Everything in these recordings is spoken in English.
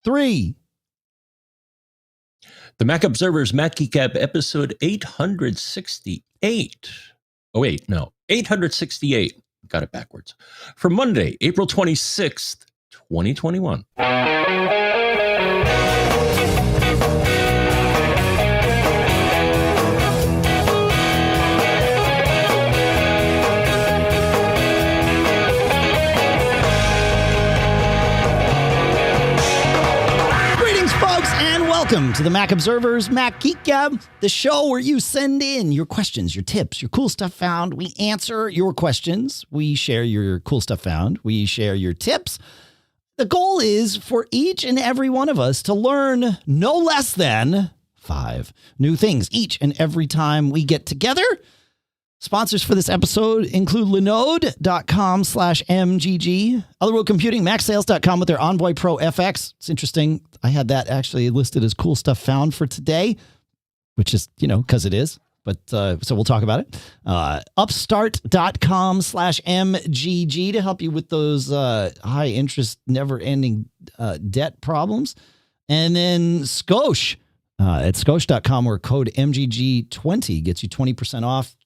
3. The Mac Observer's Mac Geek Gab episode 868. Oh, wait, no, 868. Got it backwards. For Monday, April 26th, 2021. Welcome to the Mac Observer's Mac Geek Gab, the show where you send in your questions, your tips, your cool stuff found. We answer your questions. We share your cool stuff found. We share your tips. The goal is for each and every one of us to learn no less than 5 new things each and every time we get together. Sponsors for this episode include Linode.com/MGG, Otherworld Computing, MacSales.com with their Envoy Pro FX. It's interesting. I had that actually listed as cool stuff found for today, which is, because it is. But so we'll talk about it. Upstart.com/MGG to help you with those high interest, never ending debt problems. And then SCOSCHE at SCOSCHE.com, where code MGG20 gets you 20% off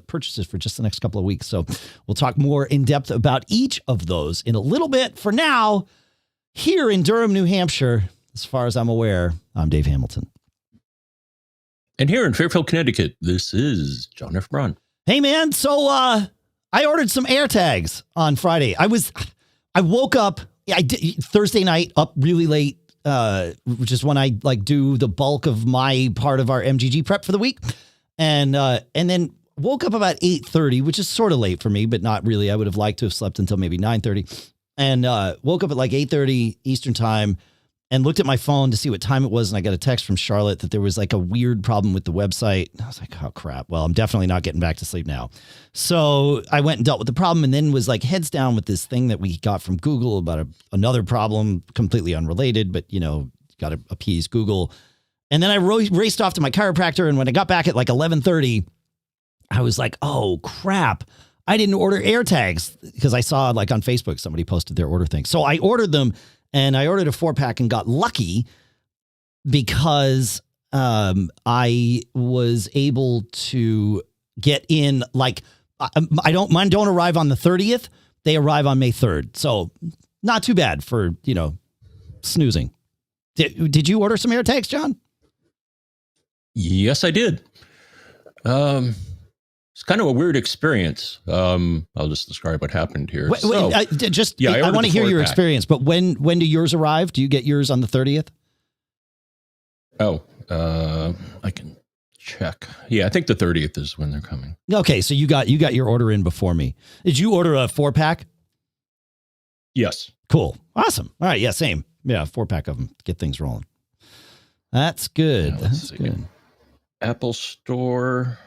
purchases for just the next couple of weeks. So we'll talk more in depth about each of those in a little bit. For now, here in Durham, New Hampshire, as far as I'm aware, I'm Dave Hamilton. And here in Fairfield, Connecticut, this is John F. Braun. Hey, man. So I ordered some AirTags on Friday. I woke up, I did Thursday night up really late, which is when I do the bulk of my part of our MGG prep for the week. And then woke up about 8:30, which is sort of late for me, but not really. I would have liked to have slept until maybe 9:30. And woke up at 8:30 Eastern time and looked at my phone to see what time it was. And I got a text from Charlotte that there was a weird problem with the website. I was like, oh, crap. Well, I'm definitely not getting back to sleep now. So I went and dealt with the problem and then was heads down with this thing that we got from Google about another problem completely unrelated, but, got to appease Google. And then I raced off to my chiropractor. And when I got back at 11:30, I was like, oh, crap. I didn't order AirTags because I saw on Facebook, somebody posted their order thing. So I ordered them and I ordered a 4-pack and got lucky because I was able to get in mine don't arrive on the 30th. They arrive on May 3rd. So not too bad for, snoozing. Did you order some AirTags, John? Yes, I did. It's kind of a weird experience. I'll just describe what happened here. I want to hear your experience, but when do yours arrive? Do you get yours on the 30th? Oh, I can check. Yeah, I think the 30th is when they're coming. Okay, so you got your order in before me. Did you order a 4-pack? Yes. Cool. Awesome. All right. Yeah, same. Yeah, 4-pack of them to get things rolling. That's good. That's good. Apple Store.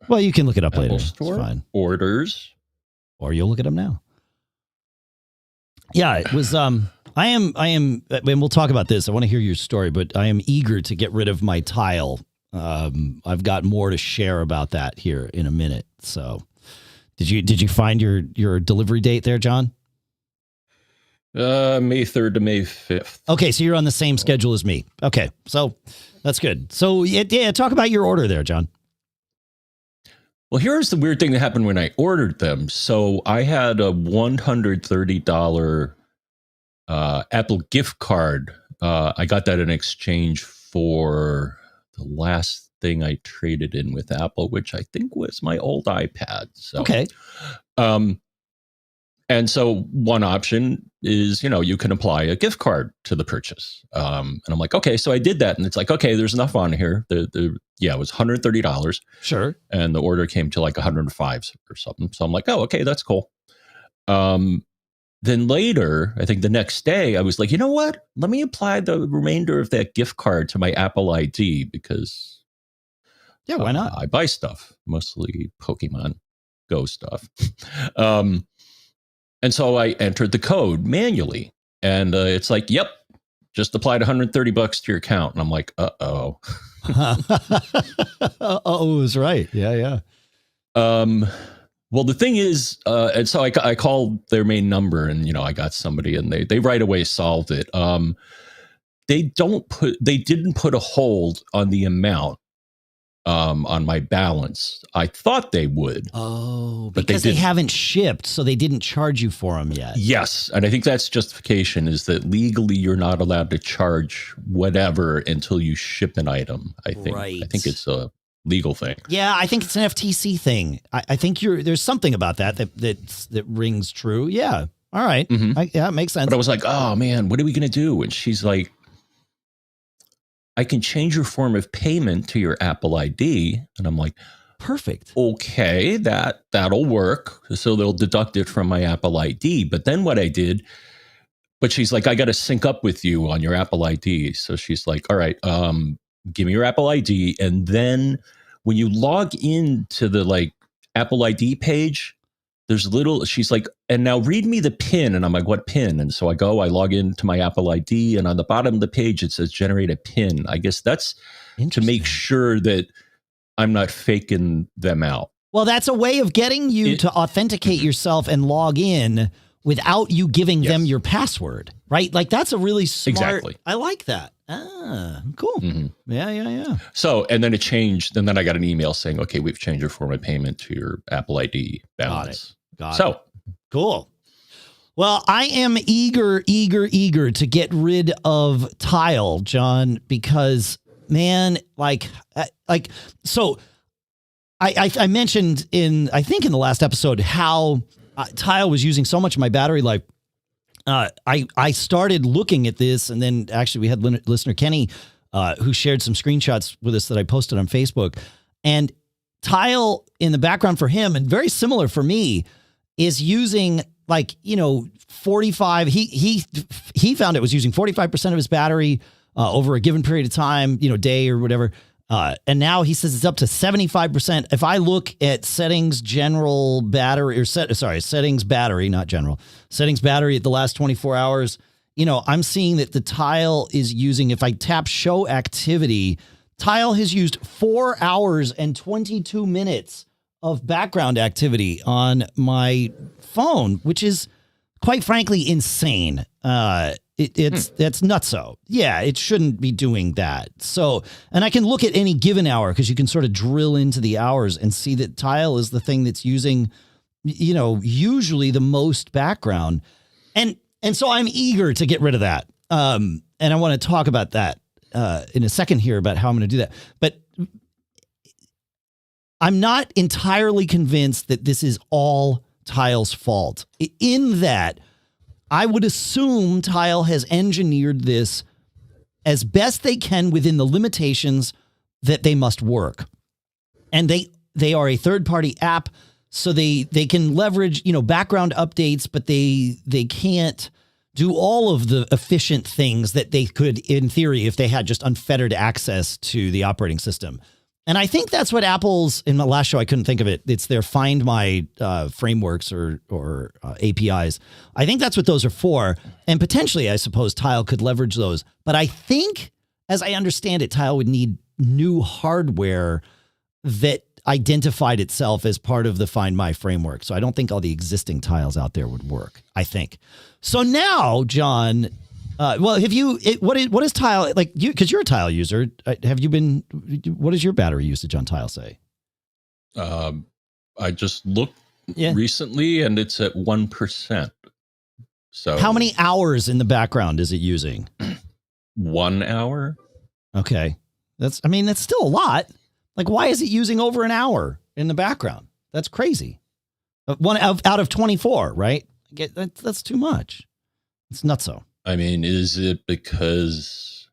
Well, you can look it up later. Store, it's fine. Orders. Or you'll look at them now. Yeah, it was, I am, and we'll talk about this. I want to hear your story, but I am eager to get rid of my tile. I've got more to share about that here in a minute. So did you find your delivery date there, John? May 3rd to May 5th. Okay. So you're on the same schedule as me. Okay. So that's good. So yeah, talk about your order there, John. Well, here's the weird thing that happened when I ordered them. So I had a $130 Apple gift card. I got that in exchange for the last thing I traded in with Apple, which I think was my old iPad. So, okay. And so one option is, you can apply a gift card to the purchase. And I'm like, okay, so I did that. And it's like, okay, there's enough on here. It was $130. Sure. And the order came to $105 or something. So I'm like, oh, okay, that's cool. Then later, I think the next day, I was like, you know what? Let me apply the remainder of that gift card to my Apple ID because yeah, why not? I buy stuff, mostly Pokemon Go stuff. And so I entered the code manually and it's like, yep, just applied $130 to your account. And I'm like, uh-oh. Uh-oh is right. Yeah, yeah. Well, the thing is, and so I called their main number, and I got somebody, and they right away solved it. They didn't put a hold on the amount on my balance. I thought they would. Oh, but because they haven't shipped, so they didn't charge you for them yet. Yes, and I think that's justification, is that legally you're not allowed to charge whatever until you ship an item. I think. Right. I think it's a legal thing. Yeah, I think it's an FTC thing. I think there's something about that rings true. Yeah. All right. Mm-hmm. Yeah, it makes sense. But I was like, oh man, what are we gonna do? And she's like, I can change your form of payment to your Apple ID. And I'm like, perfect. Okay, that'll work. So they'll deduct it from my Apple ID. But then what I did, but she's like, I got to sync up with you on your Apple ID. So she's like, all right, give me your Apple ID. And then when you log into the Apple ID page, she's like, and now read me the PIN. And I'm like, what PIN? And so I log into my Apple ID, and on the bottom of the page, it says generate a PIN. I guess that's to make sure that I'm not faking them out. Well, that's a way of getting you to authenticate yourself and log in without you giving them your password, right? Like, that's a really smart. Exactly. I like that. Ah, cool. Mm-hmm. Yeah. So, and then it changed, and then I got an email saying, okay, we've changed your form of payment to your Apple ID balance. Got it. Cool. Well, I am eager to get rid of Tile, John, because man, so I mentioned I think in the last episode how Tile was using so much of my battery life. I started looking at this, and then actually we had listener Kenny who shared some screenshots with us that I posted on Facebook, and Tile in the background for him, and very similar for me, is using 45. He found it was using 45% of his battery over a given period of time, day or whatever. And now he says it's up to 75%. If I look at settings, general battery, settings battery, not general, settings battery at the last 24 hours, I'm seeing that the Tile is using, if I tap show activity, Tile has used 4 hours and 22 minutes of background activity on my phone, which is quite frankly insane. That's nutso. Yeah, it shouldn't be doing that. So, and I can look at any given hour because you can sort of drill into the hours and see that Tile is the thing that's using, usually the most background. And so I'm eager to get rid of that. And I want to talk about that in a second here about how I'm going to do that. But I'm not entirely convinced that this is all Tile's fault, in that I would assume Tile has engineered this as best they can within the limitations that they must work. And they are a third-party app, so they can leverage, background updates, but they can't do all of the efficient things that they could, in theory, if they had just unfettered access to the operating system. And I think that's what Apple's, in the last show, I couldn't think of it. It's their Find My frameworks or APIs. I think that's what those are for. And potentially, I suppose, Tile could leverage those. But I think, as I understand it, Tile would need new hardware that identified itself as part of the Find My framework. So I don't think all the existing Tiles out there would work, I think. So now, John... what is Tile like? Because you're a Tile user. Have you been? What does your battery usage on Tile say? I just looked recently, and it's at 1%. So how many hours in the background is it using? 1 hour. Okay, that's still a lot. Like, why is it using over an hour in the background? That's crazy. One out of 24, right? That's too much. It's nutso. Is it because,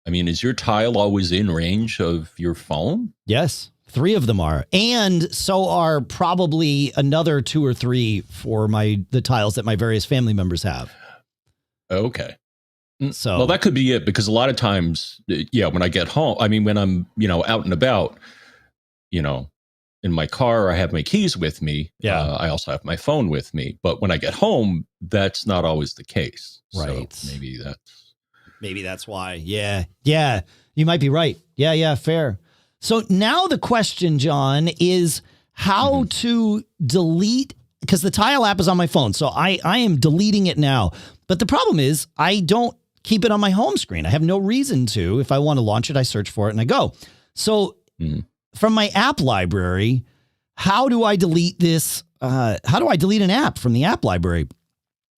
is your Tile always in range of your phone? Yes, 3 of them are. And so are probably another 2 or 3 for the Tiles that my various family members have. Okay. So, well, that could be it, because a lot of times, when I get home, when I'm, out and about, in my car, I have my keys with me. Yeah. I also have my phone with me. But when I get home, that's not always the case. Right. So maybe that's why. Yeah. You might be right. Yeah. Fair. So now the question, John, is how to delete, because the Tile app is on my phone. So I am deleting it now. But the problem is I don't keep it on my home screen. I have no reason to. If I want to launch it, I search for it and I go. So from my app library, how do I delete this? How do I delete an app from the app library?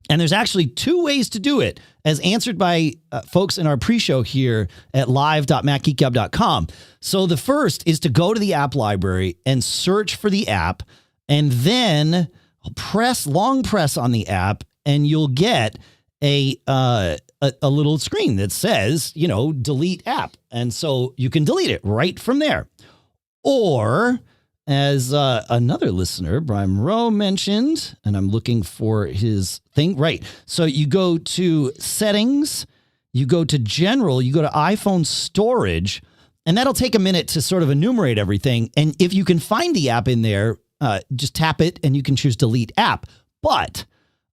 And there's actually two ways to do it, as answered by folks in our pre-show here at live.macgeekgab.com. So the first is to go to the app library and search for the app, and then long press on the app, and you'll get a little screen that says, delete app. And so you can delete it right from there. Or, as another listener, Brian Moreau, mentioned, and I'm looking for his thing. Right. So you go to settings, you go to general, you go to iPhone storage, and that'll take a minute to sort of enumerate everything. And if you can find the app in there, just tap it and you can choose delete app. But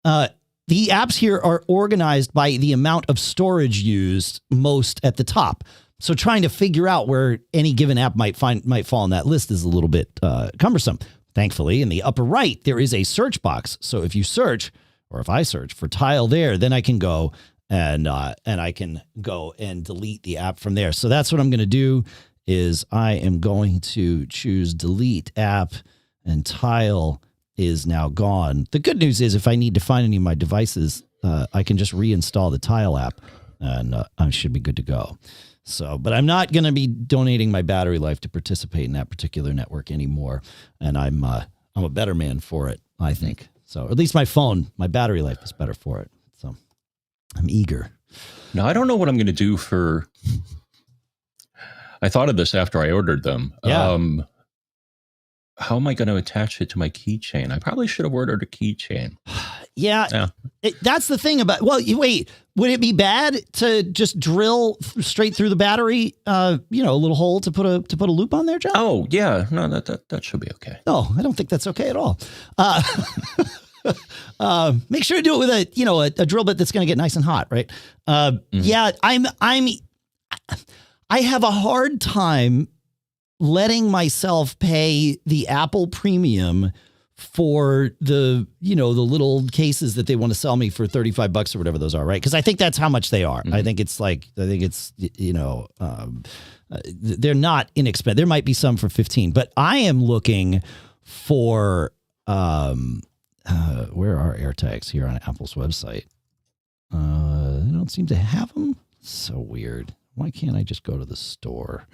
the apps here are organized by the amount of storage used most at the top. So trying to figure out where any given app might fall on that list is a little bit cumbersome. Thankfully, in the upper right, there is a search box. So if you search, or if I search for Tile there, then I can go and I can go and delete the app from there. So that's what I'm going to do. Is I am going to choose delete app, and Tile is now gone. The good news is if I need to find any of my devices, I can just reinstall the Tile app, and I should be good to go. So, but I'm not going to be donating my battery life to participate in that particular network anymore. And I'm a better man for it, I think. So at least my battery life is better for it. So I'm eager. Now, I don't know what I'm going to do I thought of this after I ordered them. Yeah. How am I going to attach it to my keychain? I probably should have ordered a keychain. Yeah. That's the thing about, wait, would it be bad to just drill straight through the battery, a little hole to put a loop on there, John? Oh, yeah. No, that should be okay. No, I don't think that's okay at all. Make sure to do it with a drill bit that's going to get nice and hot, right? Yeah, I have a hard time letting myself pay the Apple Premium for the little cases that they want to sell me for $35 or whatever those are, right? Because I think that's how much they are. I think it's they're not inexpensive. There might be some for $15, but I am looking for where are AirTags here on Apple's website? They don't seem to have them. So weird. Why can't I just go to the store?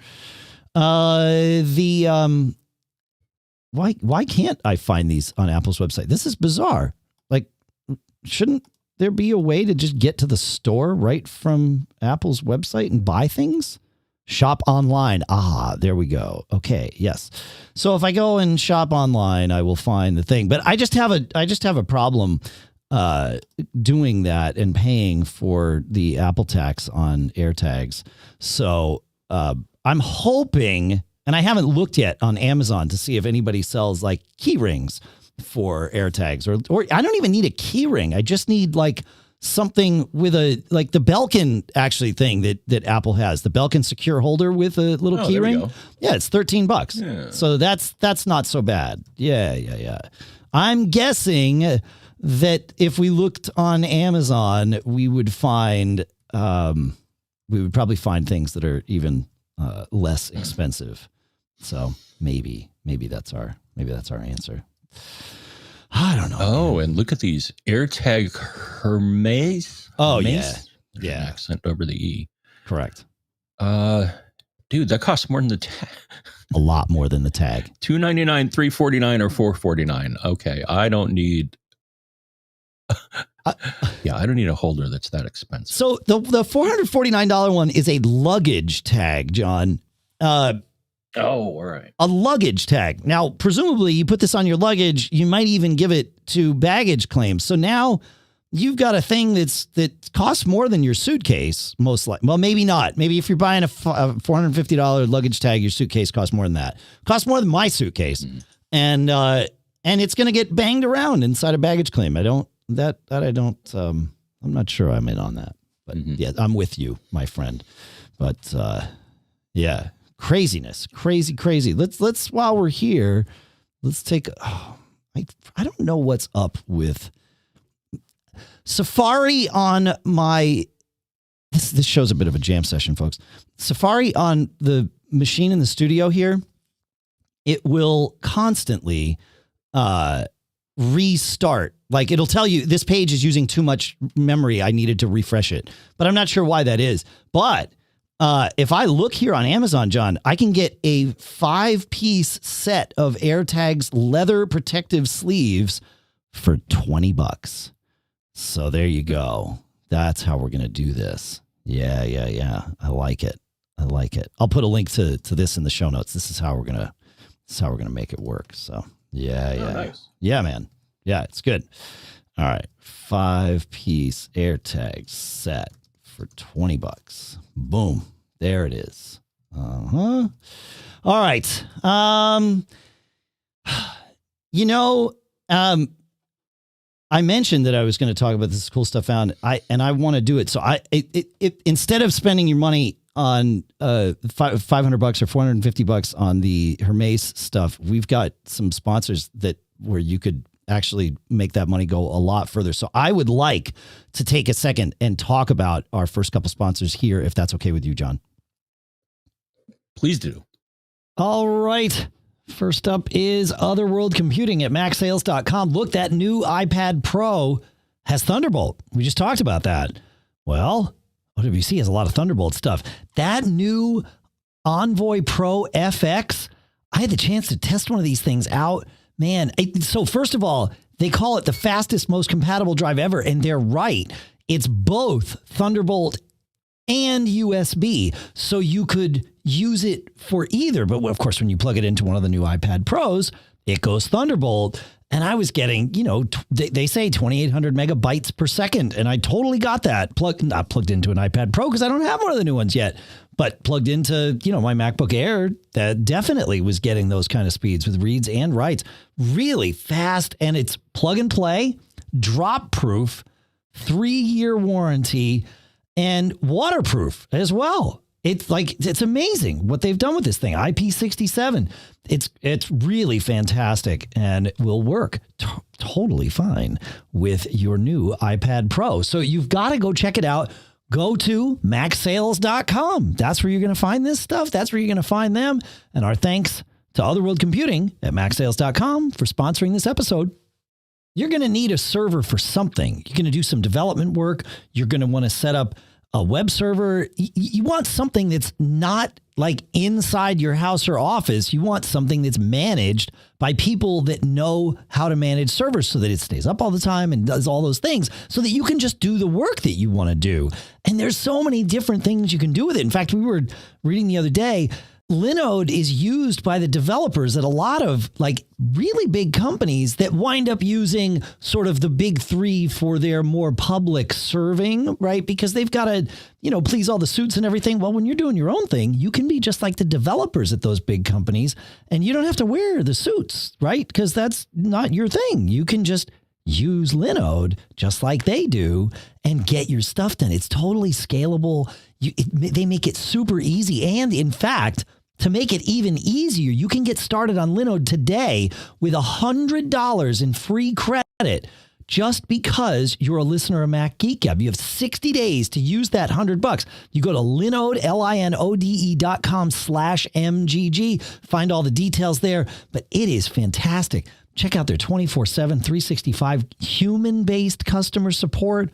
Why can't I find these on Apple's website? This is bizarre. Like, shouldn't there be a way to just get to the store right from Apple's website and buy things? Shop online. There we go. Okay. Yes. So if I go and shop online, I will find the thing, but I just have a problem doing that and paying for the Apple tax on AirTags. So I'm hoping, and I haven't looked yet on Amazon to see if anybody sells like key rings for AirTags, or I don't even need a key ring. I just need like something with the Belkin actually thing that Apple has, the Belkin secure holder with a little key ring. Yeah, it's $13. Yeah. So that's not so bad. Yeah. I'm guessing that if we looked on Amazon, we would probably find things that are even less expensive. So maybe that's our answer. I don't know. Oh, and look at these AirTag Hermes. Oh, Hermes? Yeah. Accent over the E. Correct. Dude, that costs more than the tag. A lot more than the tag. $299, $349, or $449. Okay, I don't need. I don't need a holder that's that expensive. So the $449 one is a luggage tag, John. All right. A luggage tag. Now, presumably you put this on your luggage, you might even give it to baggage claims. So now you've got a thing that costs more than your suitcase, most likely. Well, maybe not. Maybe if you're buying a $450 luggage tag, your suitcase costs more than that. Costs more than my suitcase. And it's going to get banged around inside a baggage claim. I'm not sure I'm in on that. But yeah, I'm with you, my friend. But yeah. Craziness. Crazy. Let's while we're here, let's take, I don't know what's up with Safari on my, this show's a bit of a jam session, folks. Safari on the machine in the studio here, it will constantly restart. Like it'll tell you this page is using too much memory. I needed to refresh it, but I'm not sure why that is. But if I look here on Amazon, John, I can get a 5-piece set of AirTags leather protective sleeves for $20. So there you go. That's how we're going to do this. Yeah. I like it. I'll put a link to this in the show notes. This is how we're going to make it work. So yeah. Nice. Yeah, man. Yeah, it's good. All right. 5-piece AirTag set for $20. Boom. There it is. All right. I mentioned that I was going to talk about this cool stuff found. I want to do it. So instead of spending your money on $500 or $450 on the Hermes stuff, we've got some sponsors where you could actually make that money go a lot further. So I would like to take a second and talk about our first couple sponsors here, if that's okay with you, John. Please do. All right. First up is Otherworld Computing at MacSales.com. Look, that new iPad Pro has Thunderbolt. We just talked about that. Well, OWC has a lot of Thunderbolt stuff. That new Envoy Pro FX, I had the chance to test one of these things out. Man, so first of all, they call it the fastest, most compatible drive ever, and they're right. It's both Thunderbolt and USB, so you could use it for either. But of course, when you plug it into one of the new iPad Pros, it goes Thunderbolt. And I was getting, they say 2,800 megabytes per second. And I totally got that. Not plugged into an iPad Pro because I don't have one of the new ones yet. But plugged into, my MacBook Air, that definitely was getting those kind of speeds with reads and writes. Really fast. And it's plug and play, drop proof, 3-year warranty, and waterproof as well. It's amazing what they've done with this thing. IP67. It's really fantastic and will work totally fine with your new iPad Pro. So you've got to go check it out. Go to MacSales.com. That's where you're going to find this stuff. That's where you're going to find them. And our thanks to Otherworld Computing at MacSales.com for sponsoring this episode. You're going to need a server for something. You're going to do some development work. You're going to want to set up a web server. You want something that's not like inside your house or office. You want something that's managed by people that know how to manage servers so that it stays up all the time and does all those things so that you can just do the work that you want to do. And there's so many different things you can do with it. In fact, we were reading the other day, Linode is used by the developers at a lot of really big companies that wind up using sort of the big three for their more public serving, right? Because they've got to, please all the suits and everything. Well, when you're doing your own thing, you can be just like the developers at those big companies and you don't have to wear the suits, right? Because that's not your thing. You can just use Linode just like they do and get your stuff done. It's totally scalable. They make it super easy. And in fact, to make it even easier, you can get started on Linode today with $100 in free credit just because you're a listener of Mac Geek Gab. You have 60 days to use that $100. You go to Linode, linode.com/MGG. Find all the details there, but it is fantastic. Check out their 24/7, 365 human-based customer support.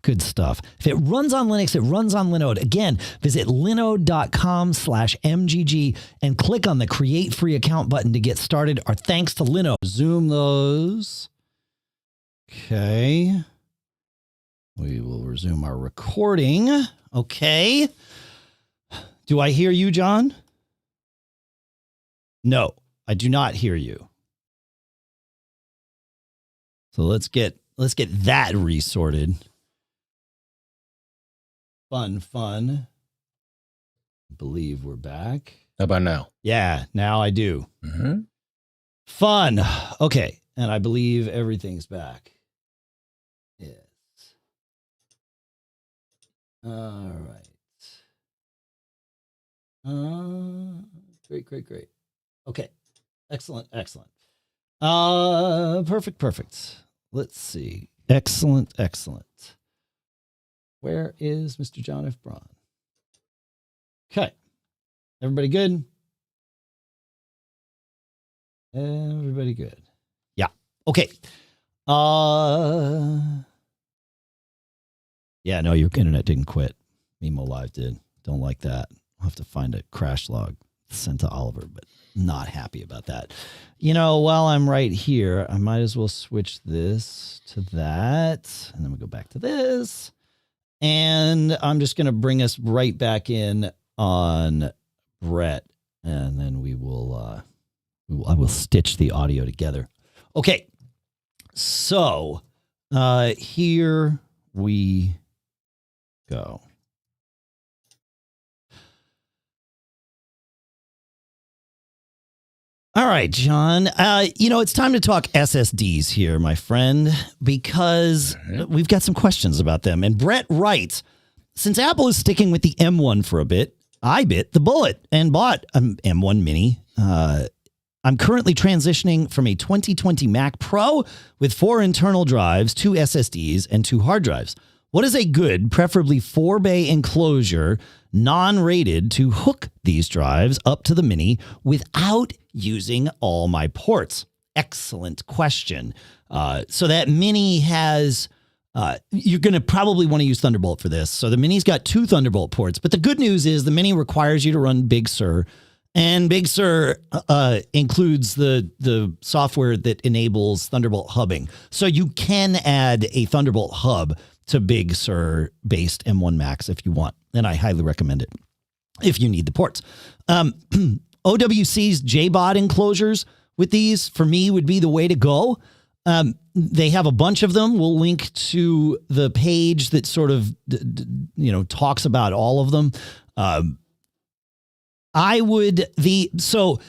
Good stuff. If it runs on Linux, it runs on Linode. Again, visit linode.com/MGG and click on the Create Free Account button to get started. Our thanks to Linode. Zoom those. Okay. We will resume our recording. Okay. Do I hear you, John? No, I do not hear you. So let's get that resorted. Fun. I believe we're back. How about now? Yeah, now I do. Mm-hmm. Fun. Okay. And I believe everything's back. Yes. All right. Great. Okay. Excellent. Perfect. Let's see. Excellent. Where is Mr. John F. Braun? Okay. Everybody good? Everybody good. Yeah. Okay. Yeah, no, your internet didn't quit. Mimo Live did. Don't like that. I'll have to find a crash log sent to Oliver, but not happy about that. You know, while I'm right here, I might as well switch this to that. And then we go back to this. And I'm just going to bring us right back in on Brett. And then I will stitch the audio together. Okay. So here we go. All right, John. It's time to talk SSDs here, my friend, because we've got some questions about them. And Brett writes, since Apple is sticking with the M1 for a bit, I bit the bullet and bought an M1 Mini. I'm currently transitioning from a 2020 Mac Pro with 4 internal drives, 2 SSDs, and 2 hard drives. What is a good, preferably 4-bay enclosure, non-rated, to hook these drives up to the Mini without using all my ports? Excellent question. So that Mini has, you're going to probably want to use Thunderbolt for this. So the Mini's got 2 Thunderbolt ports, but the good news is the Mini requires you to run Big Sur. And Big Sur includes the software that enables Thunderbolt hubbing. So you can add a Thunderbolt hub to Big Sur-based M1 Macs if you want. And I highly recommend it if you need the ports. OWC's JBOD enclosures with these, for me, would be the way to go. They have a bunch of them. We'll link to the page that sort of, talks about all of them. So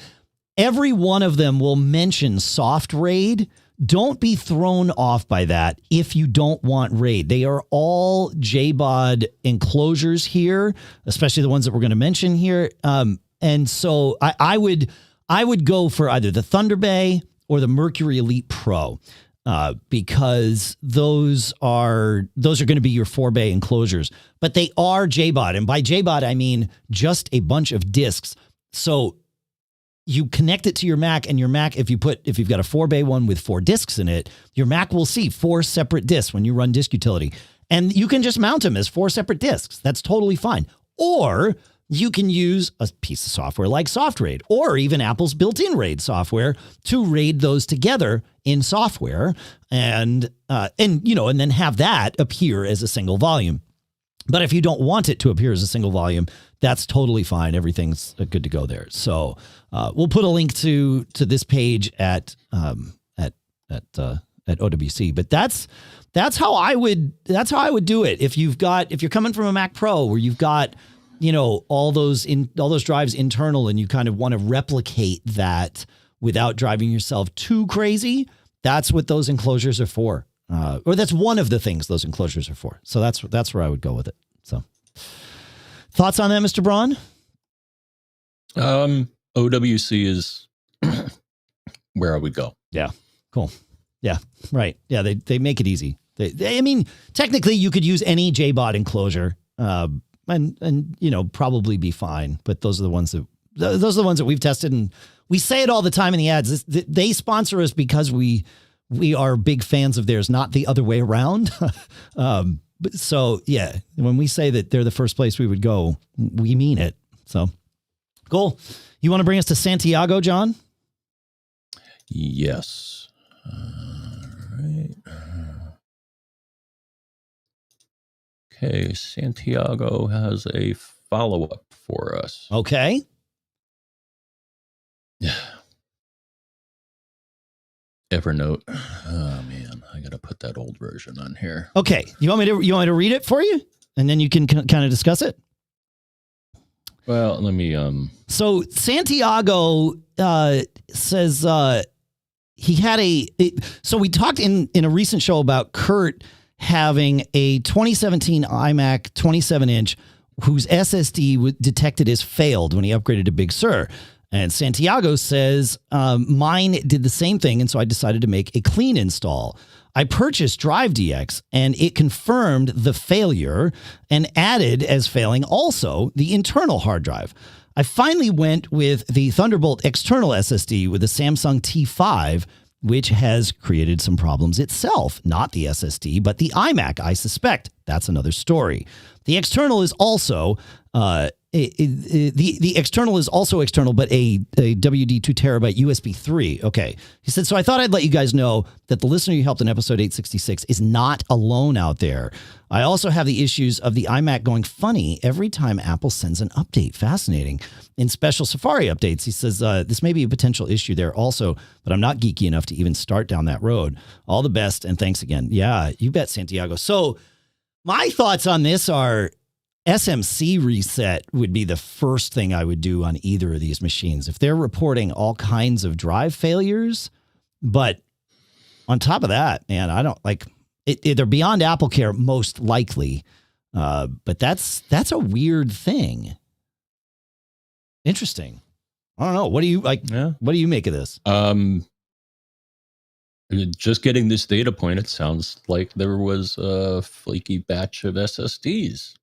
every one of them will mention soft RAID. Don't be thrown off by that if you don't want RAID. They are all JBOD enclosures here, especially the ones that we're going to mention here. And so I would go for either the Thunder Bay or the Mercury Elite Pro, because those are going to be your 4-bay enclosures. But they are JBOD, and by JBOD I mean just a bunch of disks. So you connect it to your Mac, and your Mac, if you've got a 4-bay one with 4 disks in it, your Mac will see 4 separate disks when you run disk utility. And you can just mount them as 4 separate disks. That's totally fine. Or you can use a piece of software like SoftRAID, or even Apple's built-in RAID software to RAID those together in software and then have that appear as a single volume. But if you don't want it to appear as a single volume, that's totally fine. Everything's good to go there. So we'll put a link to this page at OWC. But that's how I would do it. If you're coming from a Mac Pro where you've got all those drives internal, and you kind of want to replicate that without driving yourself too crazy, that's what those enclosures are for. Or that's one of the things those enclosures are for. So that's where I would go with it. So thoughts on that, Mr. Braun? OWC is where I would go. Yeah. Cool. Yeah. Right. Yeah. They make it easy. I mean, technically you could use any JBOD enclosure, and probably be fine. But those are the ones that we've tested, and we say it all the time in the ads. They sponsor us because we are big fans of theirs, not the other way around. So yeah, when we say that they're the first place we would go, we mean it. So cool. You want to bring us to Santiago, John? Yes. Right. Okay, Santiago has a follow-up for us. Okay. Evernote. Oh man, I gotta put that old version on here. Okay, you want me to read it for you, and then you can kind of discuss it. Well, let me. So Santiago says he had so we talked in a recent show about Kurt having a 2017 iMac 27-inch whose SSD detected as failed when he upgraded to Big Sur. And Santiago says, mine did the same thing, and so I decided to make a clean install. I purchased DriveDX, and it confirmed the failure and added as failing also the internal hard drive. I finally went with the Thunderbolt external SSD with the Samsung T5, which has created some problems itself. Not the SSD, but the iMac, I suspect. That's another story. The external is also the external is also external, but a WD 2 terabyte USB 3. Okay. He said, so I thought I'd let you guys know that the listener you helped in episode 866 is not alone out there. I also have the issues of the iMac going funny every time Apple sends an update. Fascinating. In special Safari updates, he says, this may be a potential issue there also, but I'm not geeky enough to even start down that road. All the best, and thanks again. Yeah, you bet, Santiago. So my thoughts on this are SMC reset would be the first thing I would do on either of these machines. If they're reporting all kinds of drive failures, but on top of that, man, I don't like it. They're beyond Apple Care, most likely. But that's a weird thing. Interesting. I don't know. What do you like? Yeah. What do you make of this? Just getting this data point, it sounds like there was a flaky batch of SSDs.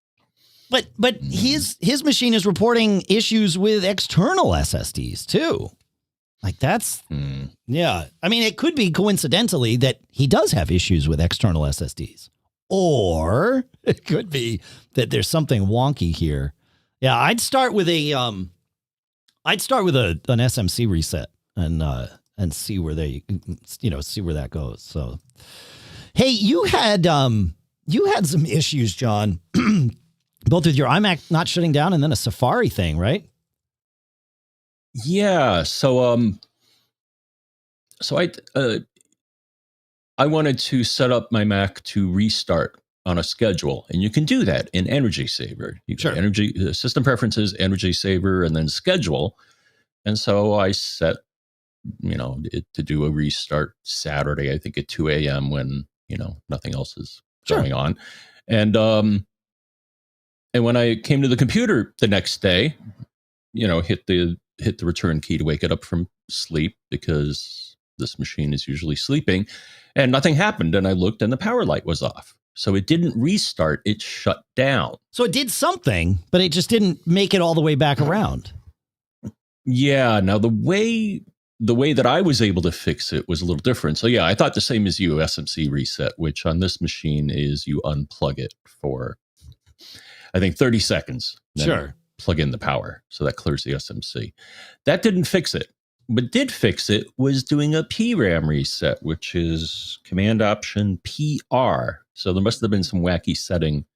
But his machine is reporting issues with external SSDs too. Like that's, yeah. I mean, it could be coincidentally that he does have issues with external SSDs, or it could be that there's something wonky here. Yeah, I'd start with an SMC reset and see where see where that goes. So, hey, you had some issues, John. Both with your iMac not shutting down and then a Safari thing, right? Yeah. So I wanted to set up my Mac to restart on a schedule, and you can do that in Energy Saver. You sure. Energy System Preferences, Energy Saver, and then Schedule. And so I set, it to do a restart Saturday, I think at 2 a.m. when nothing else is going on, and when I came to the computer the next day, hit the return key to wake it up from sleep because this machine is usually sleeping, and nothing happened. And I looked and the power light was off. So it didn't restart, it shut down. So it did something, but it just didn't make it all the way back around. Yeah. Now the way that I was able to fix it was a little different. So yeah, I thought the same as you, SMC reset, which on this machine is you unplug it for, I think, 30 seconds. Sure. Plug in the power. So that clears the SMC. That didn't fix it. What did fix it was doing a PRAM reset, which is Command Option PR. So there must have been some wacky setting,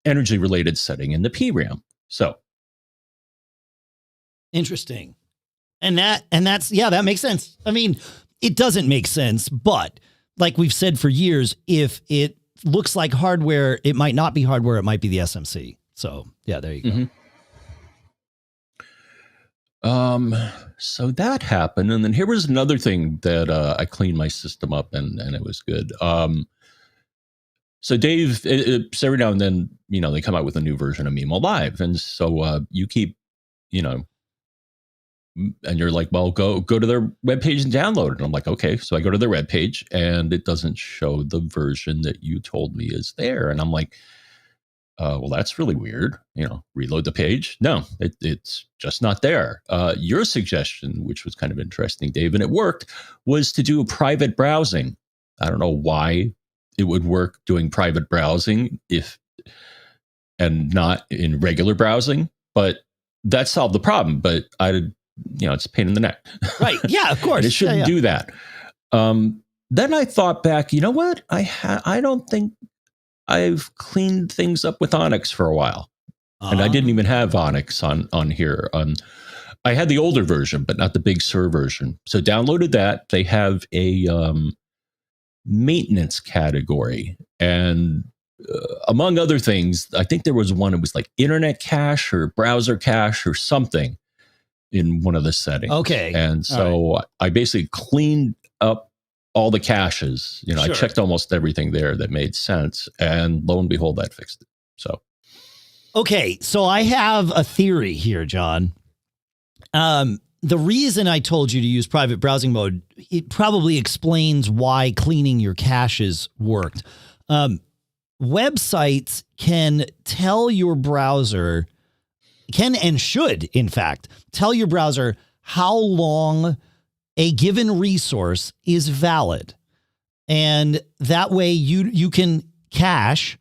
energy related setting in the PRAM. So interesting. And that's that makes sense. I mean, it doesn't make sense, but like we've said for years, if it looks like hardware, it might not be hardware, it might be the SMC. So yeah, there you go. Mm-hmm. So that happened. And then here was another thing that I cleaned my system up and it was good. So Dave, every now and then, they come out with a new version of Memo Live. And so you keep, and you're like, well, go to their webpage and download it. And I'm like, okay. So I go to their webpage and it doesn't show the version that you told me is there. And I'm like, well, that's really weird. Reload the page. No, it's just not there. Your suggestion, which was kind of interesting, Dave, and it worked, was to do private browsing. I don't know why it would work doing private browsing and not in regular browsing, but that solved the problem. But it's a pain in the neck. Right. Yeah, of course. It shouldn't do that. Then I thought back, you know what? I don't think I've cleaned things up with OnyX for a while. And I didn't even have OnyX on here. I had the older version, but not the Big Sur version. So downloaded that. They have a maintenance category. And among other things, I think there was one, it was like internet cache or browser cache or something in one of the settings. Okay. And so I basically cleaned up all the caches. Sure. I checked almost everything there that made sense. And lo and behold, that fixed it. So. Okay. So I have a theory here, John. the reason I told you to use private browsing mode, it probably explains why cleaning your caches worked. Websites can tell your browser, can and should, in fact, tell your browser how long a given resource is valid. And that way you can cache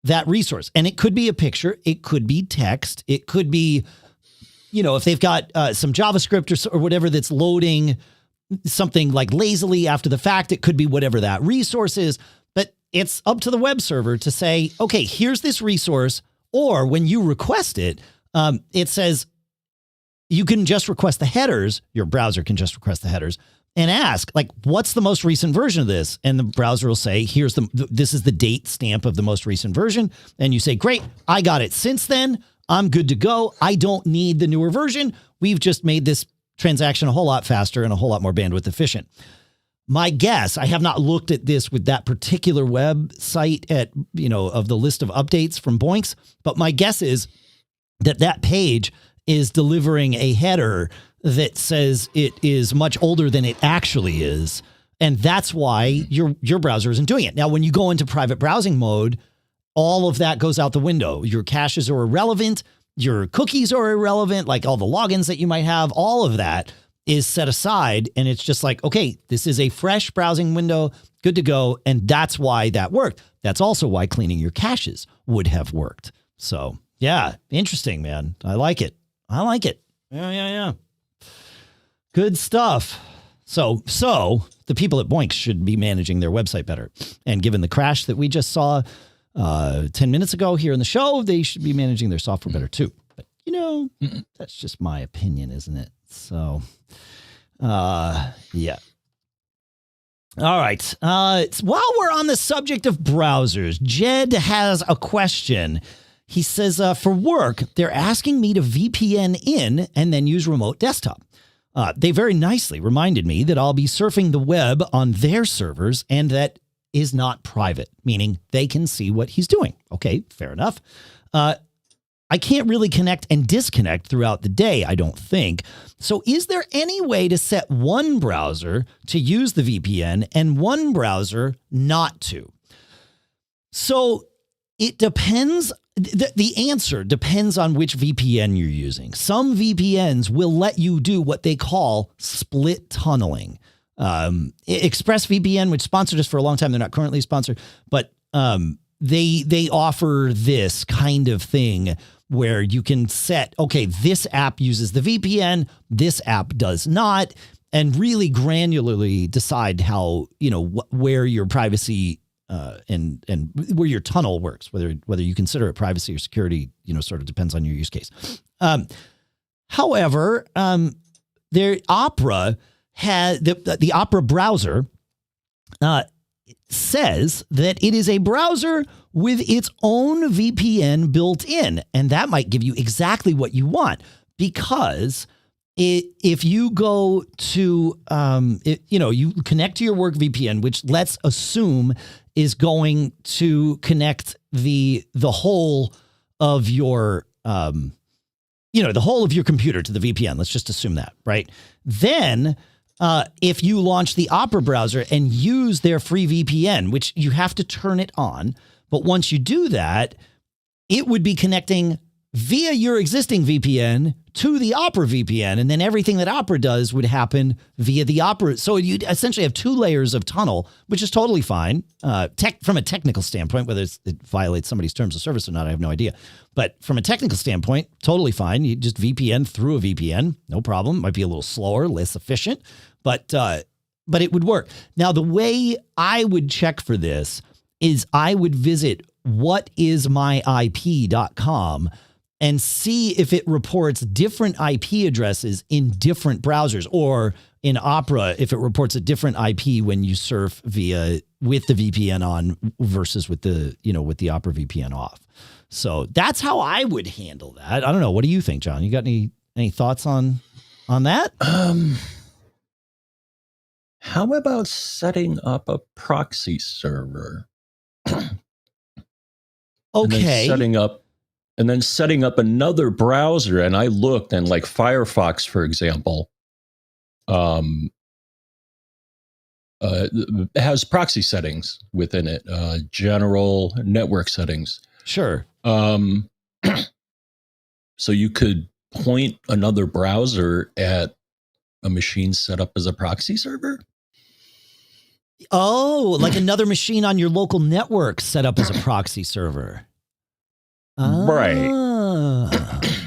that resource. And it could be a picture. It could be text. It could be, if they've got some JavaScript or whatever that's loading something like lazily after the fact, it could be whatever that resource is. But it's up to the web server to say, okay, here's this resource. Or when you request it, it says you can just request the headers. Your browser can just request the headers and ask, like, what's the most recent version of this? And the browser will say, this is the date stamp of the most recent version. And you say, great, I got it since then. I'm good to go. I don't need the newer version. We've just made this transaction a whole lot faster and a whole lot more bandwidth efficient. My guess, I have not looked at this with that particular website of the list of updates from Boinks, but my guess is that page is delivering a header that says it is much older than it actually is. And that's why your browser isn't doing it. Now, when you go into private browsing mode, all of that goes out the window. Your caches are irrelevant. Your cookies are irrelevant. Like all the logins that you might have, all of that is set aside. And it's just like, okay, this is a fresh browsing window, good to go. And that's why that worked. That's also why cleaning your caches would have worked. So yeah, interesting, man. I like it. Yeah. Good stuff. So the people at Boinks should be managing their website better. And given the crash that we just saw 10 minutes ago here in the show, they should be managing their software better too. But that's just my opinion, isn't it? So, yeah. All right. While we're on the subject of browsers, Jed has a question. He says, for work, they're asking me to VPN in and then use remote desktop. They very nicely reminded me that I'll be surfing the web on their servers and that is not private, meaning they can see what he's doing. Okay, fair enough. I can't really connect and disconnect throughout the day, I don't think. So is there any way to set one browser to use the VPN and one browser not to? So it depends. The answer depends on which VPN you're using. Some VPNs will let you do what they call split tunneling. ExpressVPN, which sponsored us for a long time, they're not currently sponsored, but they offer this kind of thing where you can set, okay, this app uses the VPN, this app does not, and really granularly decide how, where your privacy and where your tunnel works, whether you consider it privacy or security, sort of depends on your use case. However, their Opera has the Opera browser says that it is a browser with its own VPN built in, and that might give you exactly what you want, because if you go to you connect to your work VPN, which let's assume is going to connect the whole of your the whole of your computer to the VPN. Let's just assume that, right? Then if you launch the Opera browser and use their free VPN, which you have to turn it on, but once you do that, it would be connecting via your existing VPN to the Opera VPN, and then everything that Opera does would happen via the Opera. So you'd essentially have two layers of tunnel, which is totally fine. From a technical standpoint, whether it violates somebody's terms of service or not, I have no idea. But from a technical standpoint, totally fine. You just VPN through a VPN, no problem. Might be a little slower, less efficient, but it would work. Now, the way I would check for this is I would visit whatismyip.com and see if it reports different IP addresses in different browsers, or in Opera, if it reports a different IP when you surf with the VPN on versus with the Opera VPN off. So that's how I would handle that. I don't know. What do you think, John? You got any thoughts on that? How about setting up a proxy server? Okay. And then setting up another browser. And I looked, and like Firefox, for example, It has proxy settings within it, general network settings. Sure. So you could point another browser at a machine set up as a proxy server. Oh, like another machine on your local network set up as a proxy server. Right.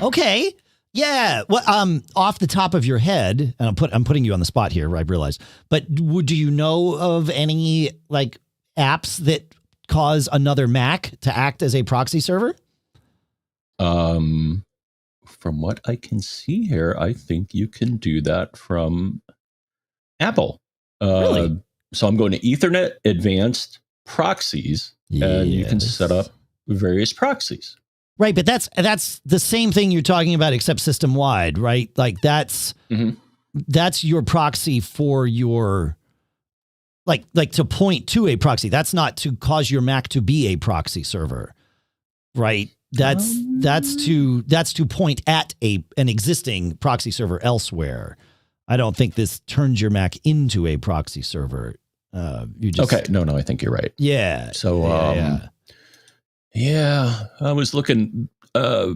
Okay. Yeah. Well, off the top of your head, and I'm putting you on the spot here, I realize, but do you know of any like apps that cause another Mac to act as a proxy server? From what I can see here, I think you can do that from Apple. Really? So I'm going to Ethernet Advanced Proxies, and you can set up various proxies. Right, but that's the same thing you're talking about, except system wide, right? Like that's your proxy for your like to point to a proxy. That's not to cause your Mac to be a proxy server, right? That's to point at an existing proxy server elsewhere. I don't think this turns your Mac into a proxy server. You just okay. No, I think you're right. Yeah. So yeah, I was looking. So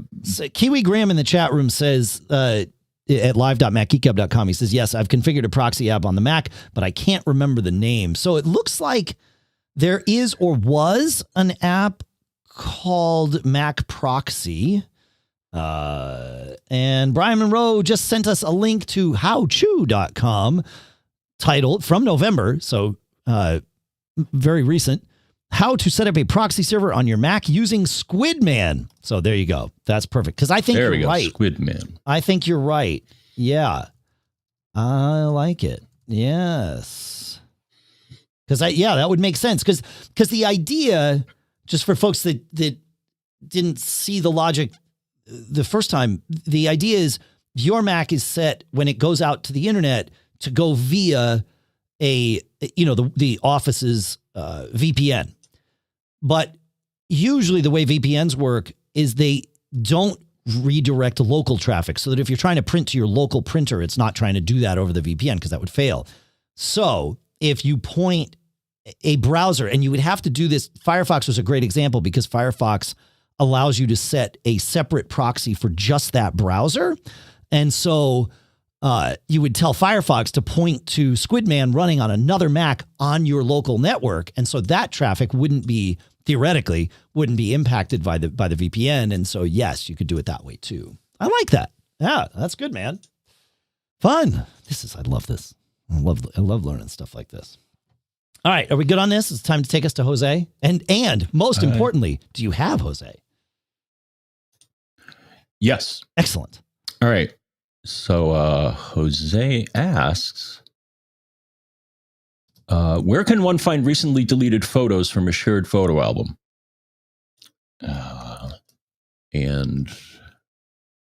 Kiwi Graham in the chat room says at live.macgeekgab.com, he says, yes, I've configured a proxy app on the Mac, but I can't remember the name. So it looks like there is or was an app called Mac Proxy. And Brian Monroe just sent us a link to howchew.com titled from November. So very recent. How to set up a proxy server on your Mac using Squidman. So there you go. That's perfect. Because I think you're right. Squidman. I think you're right. Yeah. I like it. Yes. Because that would make sense. Because the idea, just for folks that didn't see the logic the first time, the idea is your Mac is set when it goes out to the internet to go via the office's VPN. But usually the way VPNs work is they don't redirect local traffic, so that if you're trying to print to your local printer, it's not trying to do that over the VPN because that would fail. So if you point a browser, and you would have to do this, Firefox was a great example because Firefox allows you to set a separate proxy for just that browser. And so you would tell Firefox to point to Squidman running on another Mac on your local network. And so that traffic theoretically wouldn't be impacted by the VPN. And so, yes, you could do it that way too. I like that. Yeah, that's good, man. Fun. I love this. I love learning stuff like this. All right. Are we good on this? It's time to take us to Jose. And most importantly, do you have Jose? Yes. Excellent. All right. So Jose asks, where can one find recently deleted photos from a shared photo album? And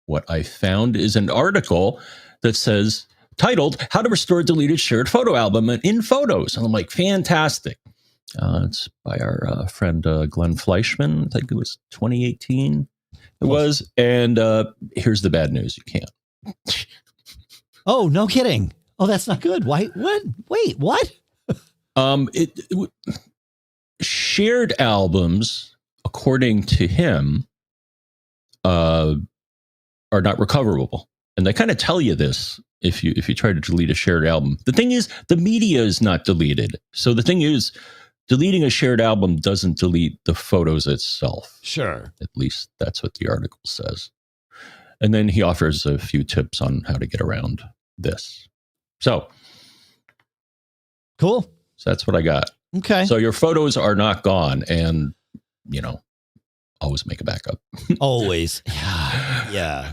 what I found is an article that says, titled, How to Restore Deleted Shared Photo Album in Photos. And I'm like, fantastic. It's by our friend Glenn Fleischman. I think it was 2018. It was. And here's the bad news. You can't. Oh, no kidding. Oh, that's not good. Why? What? Wait, what? Shared albums, according to him, are not recoverable. And they kind of tell you this if you try to delete a shared album. The thing is, the media is not deleted. So the thing is, deleting a shared album doesn't delete the photos itself. Sure. At least that's what the article says. And then he offers a few tips on how to get around this. So cool. So that's what I got. Okay. So your photos are not gone, and always make a backup. Always. Yeah.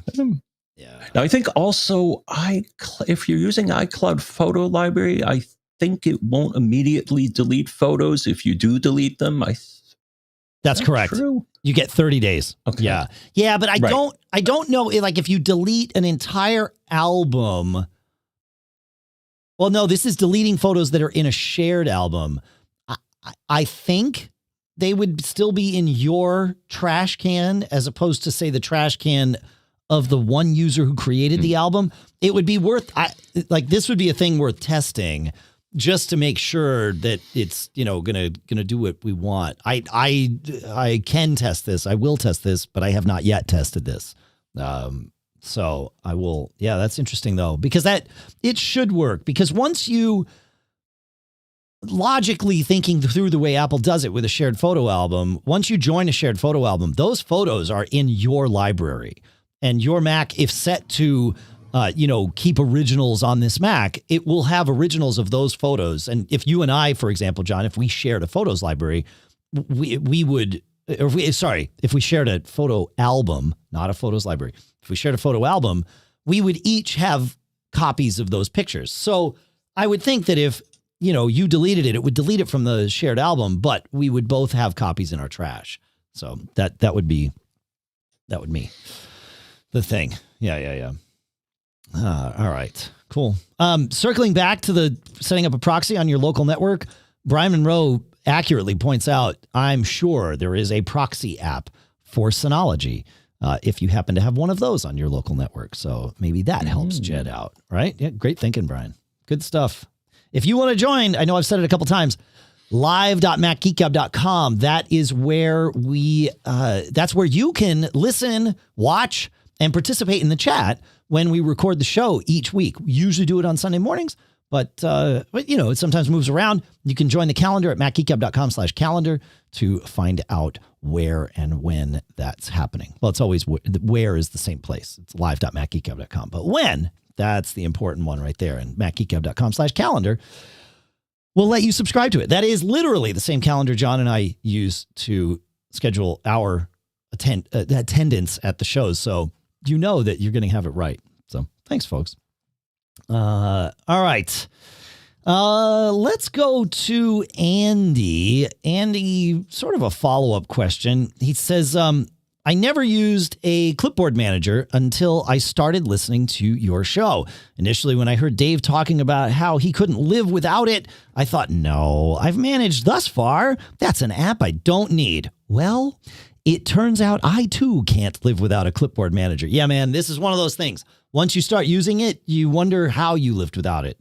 Yeah. Now I think also if you're using iCloud Photo Library, I think it won't immediately delete photos if you do delete them. That's correct. True? You get 30 days. Okay. Yeah. Yeah, but I don't know, like if you delete an entire album. Well, no, this is deleting photos that are in a shared album. I think they would still be in your trash can as opposed to, say, the trash can of the one user who created the album, it would be worth, this would be a thing worth testing just to make sure that it's, gonna do what we want. I can test this. I will test this, but I have not yet tested this. So I will. Yeah, that's interesting though, because it should work, because once you logically thinking through the way Apple does it with a shared photo album, once you join a shared photo album, those photos are in your library, and your Mac, if set to, keep originals on this Mac, it will have originals of those photos. And if you and I, for example, John, if we shared a photos library, if we shared a photo album, not a photos library, if we shared a photo album, we would each have copies of those pictures. So I would think that if, you deleted it, it would delete it from the shared album, but we would both have copies in our trash. So that would be the thing. Yeah. All right, cool. Circling back to the setting up a proxy on your local network, Brian Monroe accurately points out, I'm sure there is a proxy app for Synology if you happen to have one of those on your local network. So maybe that helps Jedd out, right? Yeah, great thinking, Brian. Good stuff. If you want to join, I know I've said it a couple times, live.macgeekgab.com. That is where that's where you can listen, watch, and participate in the chat when we record the show each week. We usually do it on Sunday mornings, but it sometimes moves around. You can join the calendar at macgeekgab.com/calendar to find out where and when that's happening. Well, it's always where is the same place. It's live.macgeekgab.com. But when, that's the important one right there. And macgeekgab.com/calendar will let you subscribe to it. That is literally the same calendar John and I use to schedule our attendance at the shows. So you know that you're going to have it right. So thanks, folks. All right. Let's go to Andy. Andy, sort of a follow-up question. He says, I never used a Clipboard Manager until I started listening to your show. Initially, when I heard Dave talking about how he couldn't live without it, I thought, no, I've managed thus far. That's an app I don't need. Well, it turns out I too can't live without a Clipboard Manager. Yeah, man, this is one of those things. Once you start using it, you wonder how you lived without it.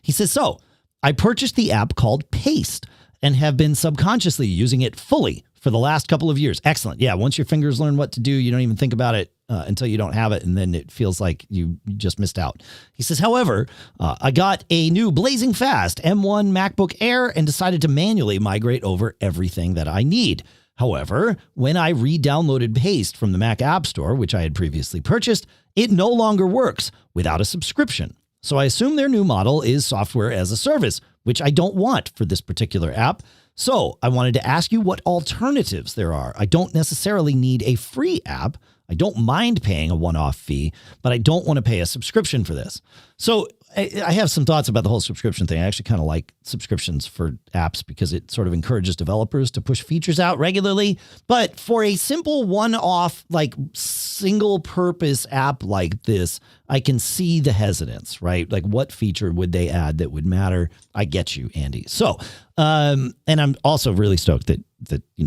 He says, so I purchased the app called Paste and have been subconsciously using it fully for the last couple of years. Excellent. Yeah, once your fingers learn what to do, you don't even think about it until you don't have it, and then it feels like you just missed out. He says, however, I got a new blazing fast M1 MacBook Air and decided to manually migrate over everything that I need. However, when I re-downloaded Paste from the Mac App Store, which I had previously purchased, it no longer works without a subscription. So I assume their new model is software as a service, which I don't want for this particular app. So I wanted to ask you what alternatives there are. I don't necessarily need a free app. I don't mind paying a one-off fee, but I don't want to pay a subscription for this. So I have some thoughts about the whole subscription thing. I actually kind of like subscriptions for apps because it sort of encourages developers to push features out regularly. But for a simple one-off, like single purpose app like this, I can see the hesitance, right? Like what feature would they add that would matter? I get you, Andy. So, and I'm also really stoked that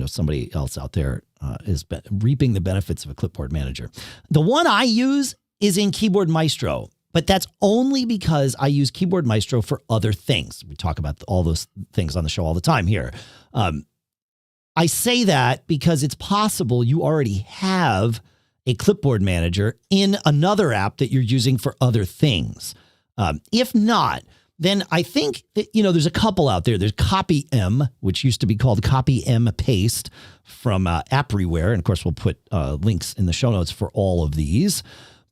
somebody else out there is reaping the benefits of a Clipboard Manager. The one I use is in Keyboard Maestro, but that's only because I use Keyboard Maestro for other things. We talk about all those things on the show all the time here. I say that because it's possible you already have a Clipboard Manager in another app that you're using for other things. If not, then I think that, there's a couple out there. There's CopyM, which used to be called CopyM Paste from Appreware. And of course, we'll put links in the show notes for all of these.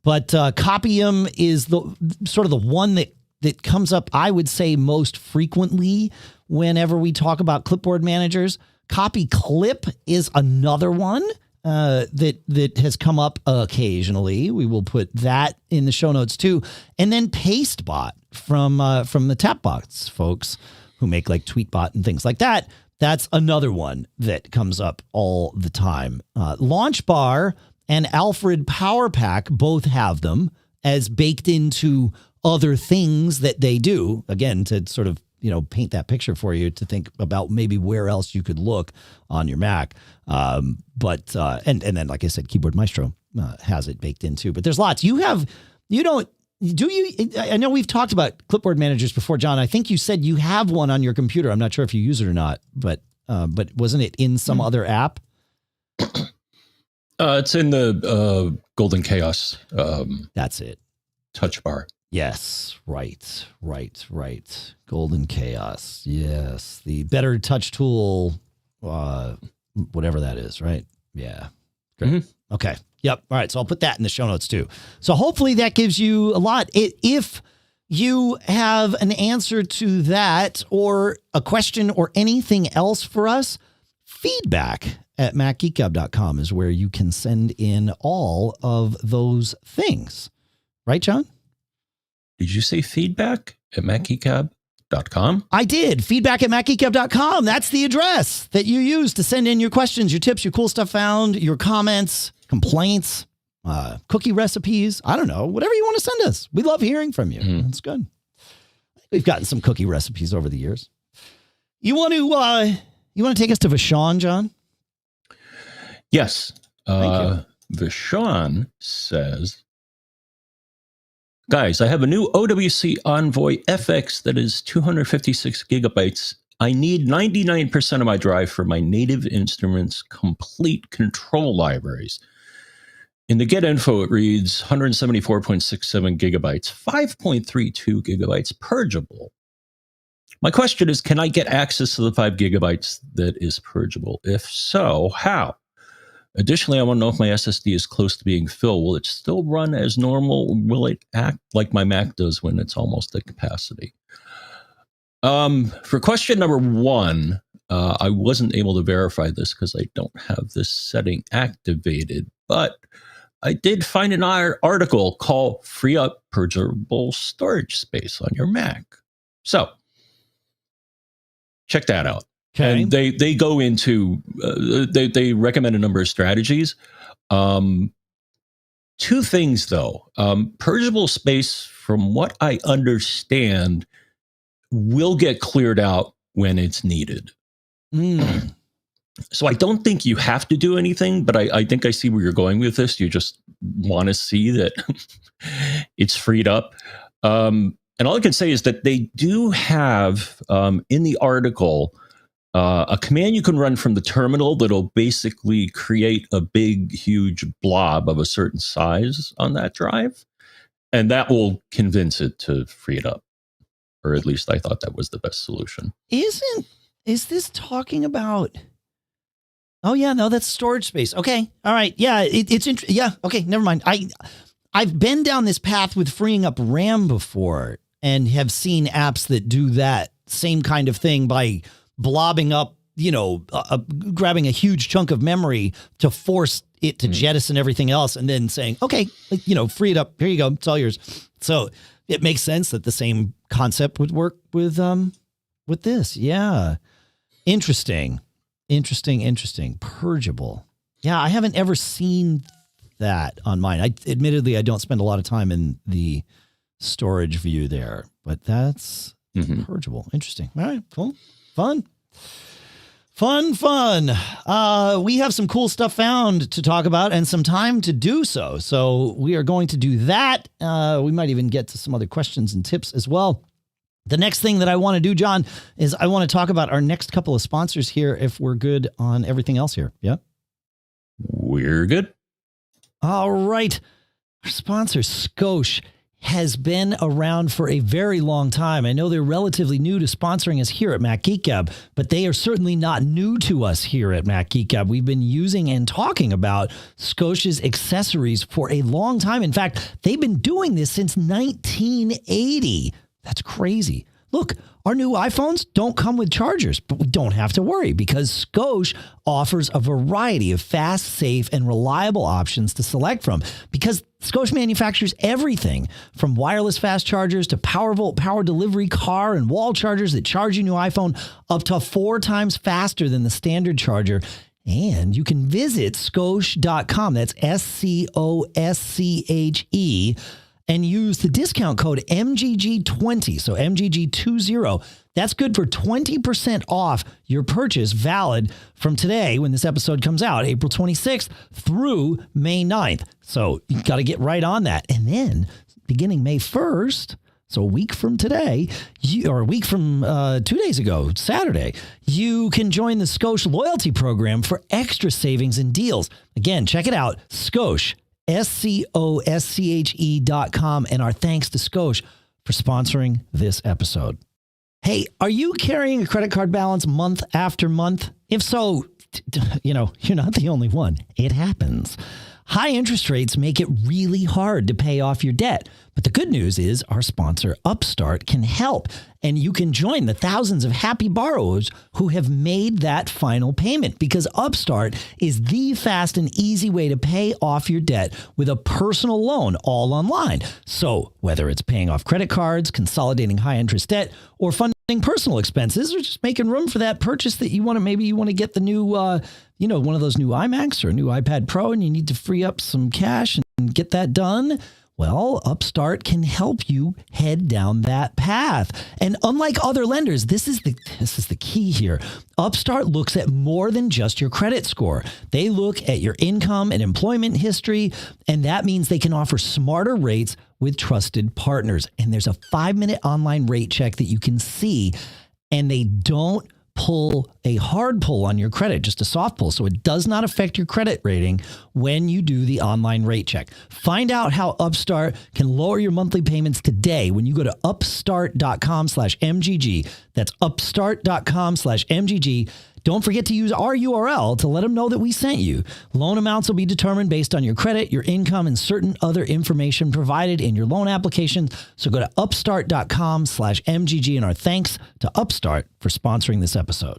But CopyM is the sort of the one that comes up, I would say, most frequently whenever we talk about Clipboard Managers. CopyClip is another one that has come up occasionally. We will put that in the show notes too. And then PasteBot from the Tapbox folks who make like Tweetbot and things like that. That's another one that comes up all the time. LaunchBar and Alfred Power Pack both have them as baked into other things that they do, again, to sort of paint that picture for you to think about maybe where else you could look on your Mac. And then, like I said, Keyboard Maestro has it baked in too. But there's lots. I know we've talked about Clipboard Managers before, John. I think you said you have one on your computer. I'm not sure if you use it or not, but wasn't it in some other app? It's in the Golden Chaos. That's it. Touch bar. Yes. Right. Golden Chaos. Yes. The better touch tool, whatever that is, right? Yeah. Great. Mm-hmm. Okay. Yep. All right. So I'll put that in the show notes too. So hopefully that gives you a lot. If you have an answer to that or a question or anything else for us, feedback at macgeekgab.com is where you can send in all of those things. Right, John? Did you say feedback at macgeekgab.com? I did. Feedback at macgeekgab.com. That's the address that you use to send in your questions, your tips, your cool stuff found, your comments, complaints, cookie recipes. I don't know. Whatever you want to send us. We love hearing from you. Mm-hmm. That's good. We've gotten some cookie recipes over the years. You want to take us to VaShawn, John? Yes. VaShawn says, guys, I have a new OWC Envoy FX that is 256 gigabytes. I need 99% of my drive for my native instruments complete control libraries. In the get info, it reads 174.67 gigabytes, 5.32 gigabytes purgeable. My question is, can I get access to the 5 gigabytes that is purgeable? If so, how? Additionally, I want to know if my SSD is close to being filled. Will it still run as normal? Will it act like my Mac does when it's almost at capacity? For question number 1, I wasn't able to verify this because I don't have this setting activated, but I did find an article called Free Up Purgeable Storage Space on your Mac. So, check that out. Okay. And they go into, they recommend a number of strategies. 2 things, though. Purgeable space, from what I understand, will get cleared out when it's needed. So I don't think you have to do anything, but I think I see where you're going with this. You just want to see that it's freed up. And all I can say is that they do have, in the article, a command you can run from the terminal that'll basically create a big, huge blob of a certain size on that drive. And that will convince it to free it up. Or at least I thought that was the best solution. Is this talking about... Oh, yeah, no, that's storage space. Okay. All right. Yeah, it's interesting. Yeah. Okay. Never mind. I've been down this path with freeing up RAM before and have seen apps that do that same kind of thing by blobbing up, grabbing a huge chunk of memory to force it to jettison everything else and then saying, okay, free it up. Here you go. It's all yours. So it makes sense that the same concept would work with this. Yeah. Interesting. Purgeable. Yeah. I haven't ever seen that on mine. Admittedly, I don't spend a lot of time in the storage view there, but that's purgeable. Interesting. All right. Cool. Fun. We have some cool stuff found to talk about and some time to do so. So we are going to do that. We might even get to some other questions and tips as well. The next thing that I want to do, John, is I want to talk about our next couple of sponsors here if we're good on everything else here. Yeah? We're good. All right. Our sponsor, SCOSCHE, has been around for a very long time. I know they're relatively new to sponsoring us here at Mac Geek Gab, but they are certainly not new to us here at Mac Geek Gab. We've been using and talking about SCOSCHE's accessories for a long time. In fact, they've been doing this since 1980. That's crazy. Look, our new iPhones don't come with chargers, but we don't have to worry because SCOSCHE offers a variety of fast, safe, and reliable options to select from because SCOSCHE manufactures everything from wireless fast chargers to Powervolt power delivery car and wall chargers that charge your new iPhone up to 4 times faster than the standard charger. And you can visit scosche.com. That's SCOSCHE. and use the discount code MGG20. So MGG20. That's good for 20% off your purchase, valid from today when this episode comes out, April 26th through May 9th. So you got to get right on that. And then beginning May 1st, so a week from today, or a week from 2 days ago, Saturday, you can join the SCOSCHE loyalty program for extra savings and deals. Again, check it out, SCOSCHE, SCOSCHE.com. And our thanks to SCOSCHE for sponsoring this episode. Hey, are you carrying a credit card balance month after month? If so, you're not the only one. It happens. High interest rates make it really hard to pay off your debt. But the good news is our sponsor, Upstart, can help. And you can join the thousands of happy borrowers who have made that final payment, because Upstart is the fast and easy way to pay off your debt with a personal loan all online. So whether it's paying off credit cards, consolidating high interest debt, or funding personal expenses, or just making room for that purchase that you want to, maybe you want to get the new, one of those new iMacs or a new iPad Pro, and you need to free up some cash and get that done. Well, Upstart can help you head down that path. And unlike other lenders, this is the key here. Upstart looks at more than just your credit score. They look at your income and employment history, and that means they can offer smarter rates with trusted partners. And there's a 5-minute online rate check that you can see, and they don't pull a hard pull on your credit, just a soft pull. So it does not affect your credit rating when you do the online rate check. Find out how Upstart can lower your monthly payments today when you go to upstart.com/MGG. That's upstart.com/MGG. Don't forget to use our URL to let them know that we sent you. Loan amounts will be determined based on your credit, your income, and certain other information provided in your loan application. So go to upstart.com/MGG, and our thanks to Upstart for sponsoring this episode.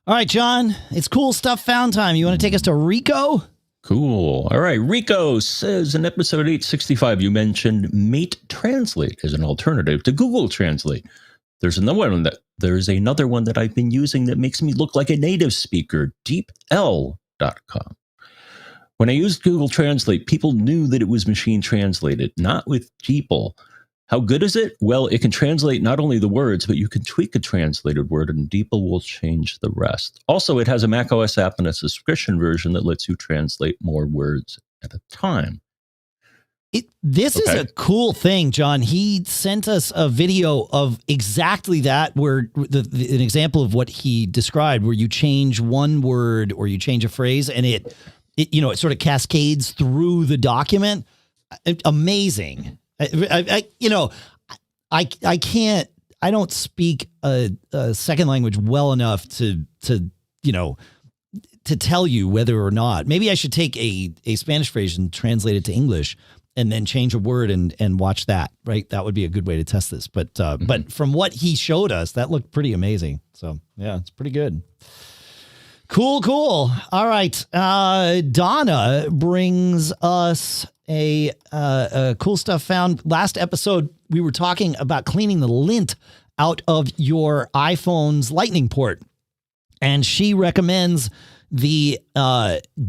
All right, John, it's cool stuff found time. You want to take us to Rico? Cool. All right. Rico says in episode 865, you mentioned Mate Translate as an alternative to Google Translate. There's another one that I've been using that makes me look like a native speaker, deepl.com. When I used Google Translate, people knew that it was machine translated, not with DeepL. How good is it? Well, it can translate not only the words, but you can tweak a translated word and DeepL will change the rest. Also, it has a macOS app and a subscription version that lets you translate more words at a time. This is a cool thing, John. He sent us a video of exactly that, where an example of what he described, where you change one word or you change a phrase, and it sort of cascades through the document. Amazing. I don't speak a second language well enough to tell you whether or not. Maybe I should take a Spanish phrase and translate it to English, and then change a word and watch that, right? That would be a good way to test this. But from what he showed us, that looked pretty amazing. So yeah, it's pretty good. Cool. All right. Donna brings us a cool stuff found. Last episode, we were talking about cleaning the lint out of your iPhone's Lightning port. And she recommends the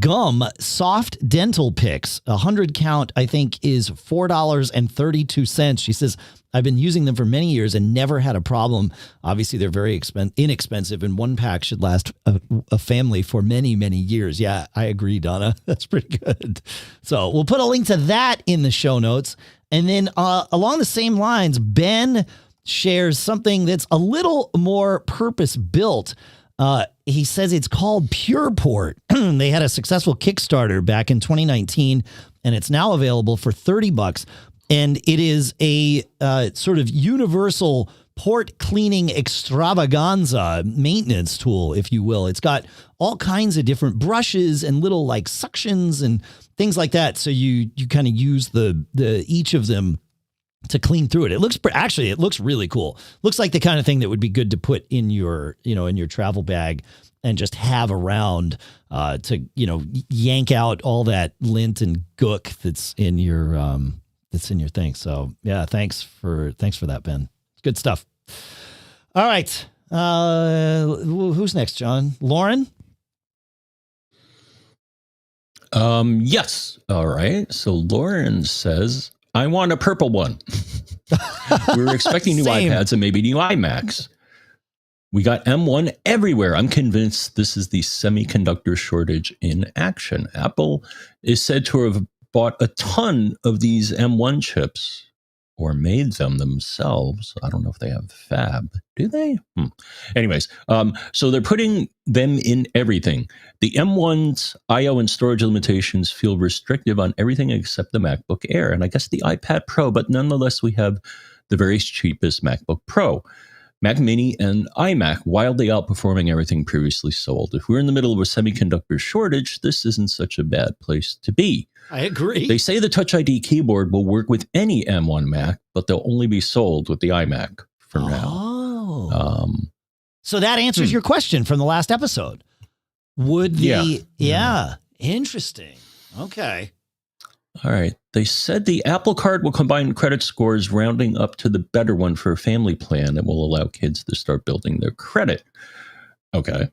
gum soft dental picks. 100 count, I think, is $4.32. She says, I've been using them for many years and never had a problem. Obviously, they're very inexpensive, and one pack should last a family for many, many years. Yeah, I agree, Donna. That's pretty good. So we'll put a link to that in the show notes. And then along the same lines, Ben shares something that's a little more purpose-built. He says it's called PurePort. They had a successful Kickstarter back in 2019, and it's now available for $30. And it is a sort of universal port cleaning extravaganza maintenance tool, if you will. It's got all kinds of different brushes and little like suctions and things like that. So you kind of use the each of them to clean through it. It looks it looks really cool. Looks like the kind of thing that would be good to put in your, in your travel bag and just have around to, yank out all that lint and gook that's in your thing. So yeah, thanks for that, Ben. Good stuff. All right. Who's next, John? Loren? Yes. All right. So Loren says, I want a purple one. We were expecting new Same. iPads and maybe new iMacs. We got M1 everywhere. I'm convinced this is the semiconductor shortage in action. Apple is said to have bought a ton of these M1 chips or made them themselves. I don't know if they have fab. Do they? Anyways, so they're putting them in everything. The M1's I/O and storage limitations feel restrictive on everything except the MacBook Air, and I guess the iPad Pro, but nonetheless, we have the very cheapest MacBook Pro. Mac Mini and iMac wildly outperforming everything previously sold. If we're in the middle of a semiconductor shortage, this isn't such a bad place to be. I agree. They say the Touch ID keyboard will work with any M1 Mac, but they'll only be sold with the iMac for now. So that answers your question from the last episode. Would the... Yeah. Interesting. Okay. All right. They said the Apple Card will combine credit scores rounding up to the better one for a family plan that will allow kids to start building their credit. Okay.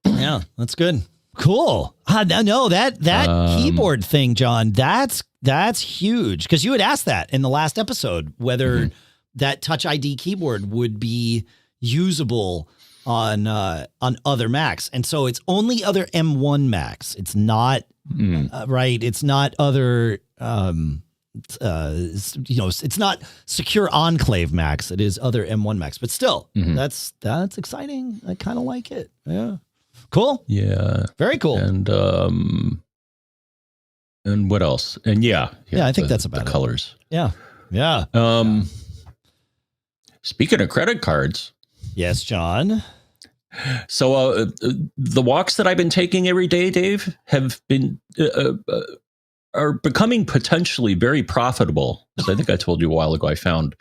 Yeah, that's good. Cool. No, that keyboard thing, John, that's huge. Because you had asked that in the last episode, whether that Touch ID keyboard would be usable on other Macs. And so it's only other M1 Macs. It's not right. It's not other, it's not secure enclave Macs. It is other M1 Macs, but still that's exciting. I kind of like it. Yeah. Cool. Yeah. Very cool. And what else? And yeah, I think that's about the it. Colors. Yeah. Yeah. Speaking of credit cards. Yes, John. So the walks that I've been taking every day, Dave, have been are becoming potentially very profitable. So I think I told you a while ago I found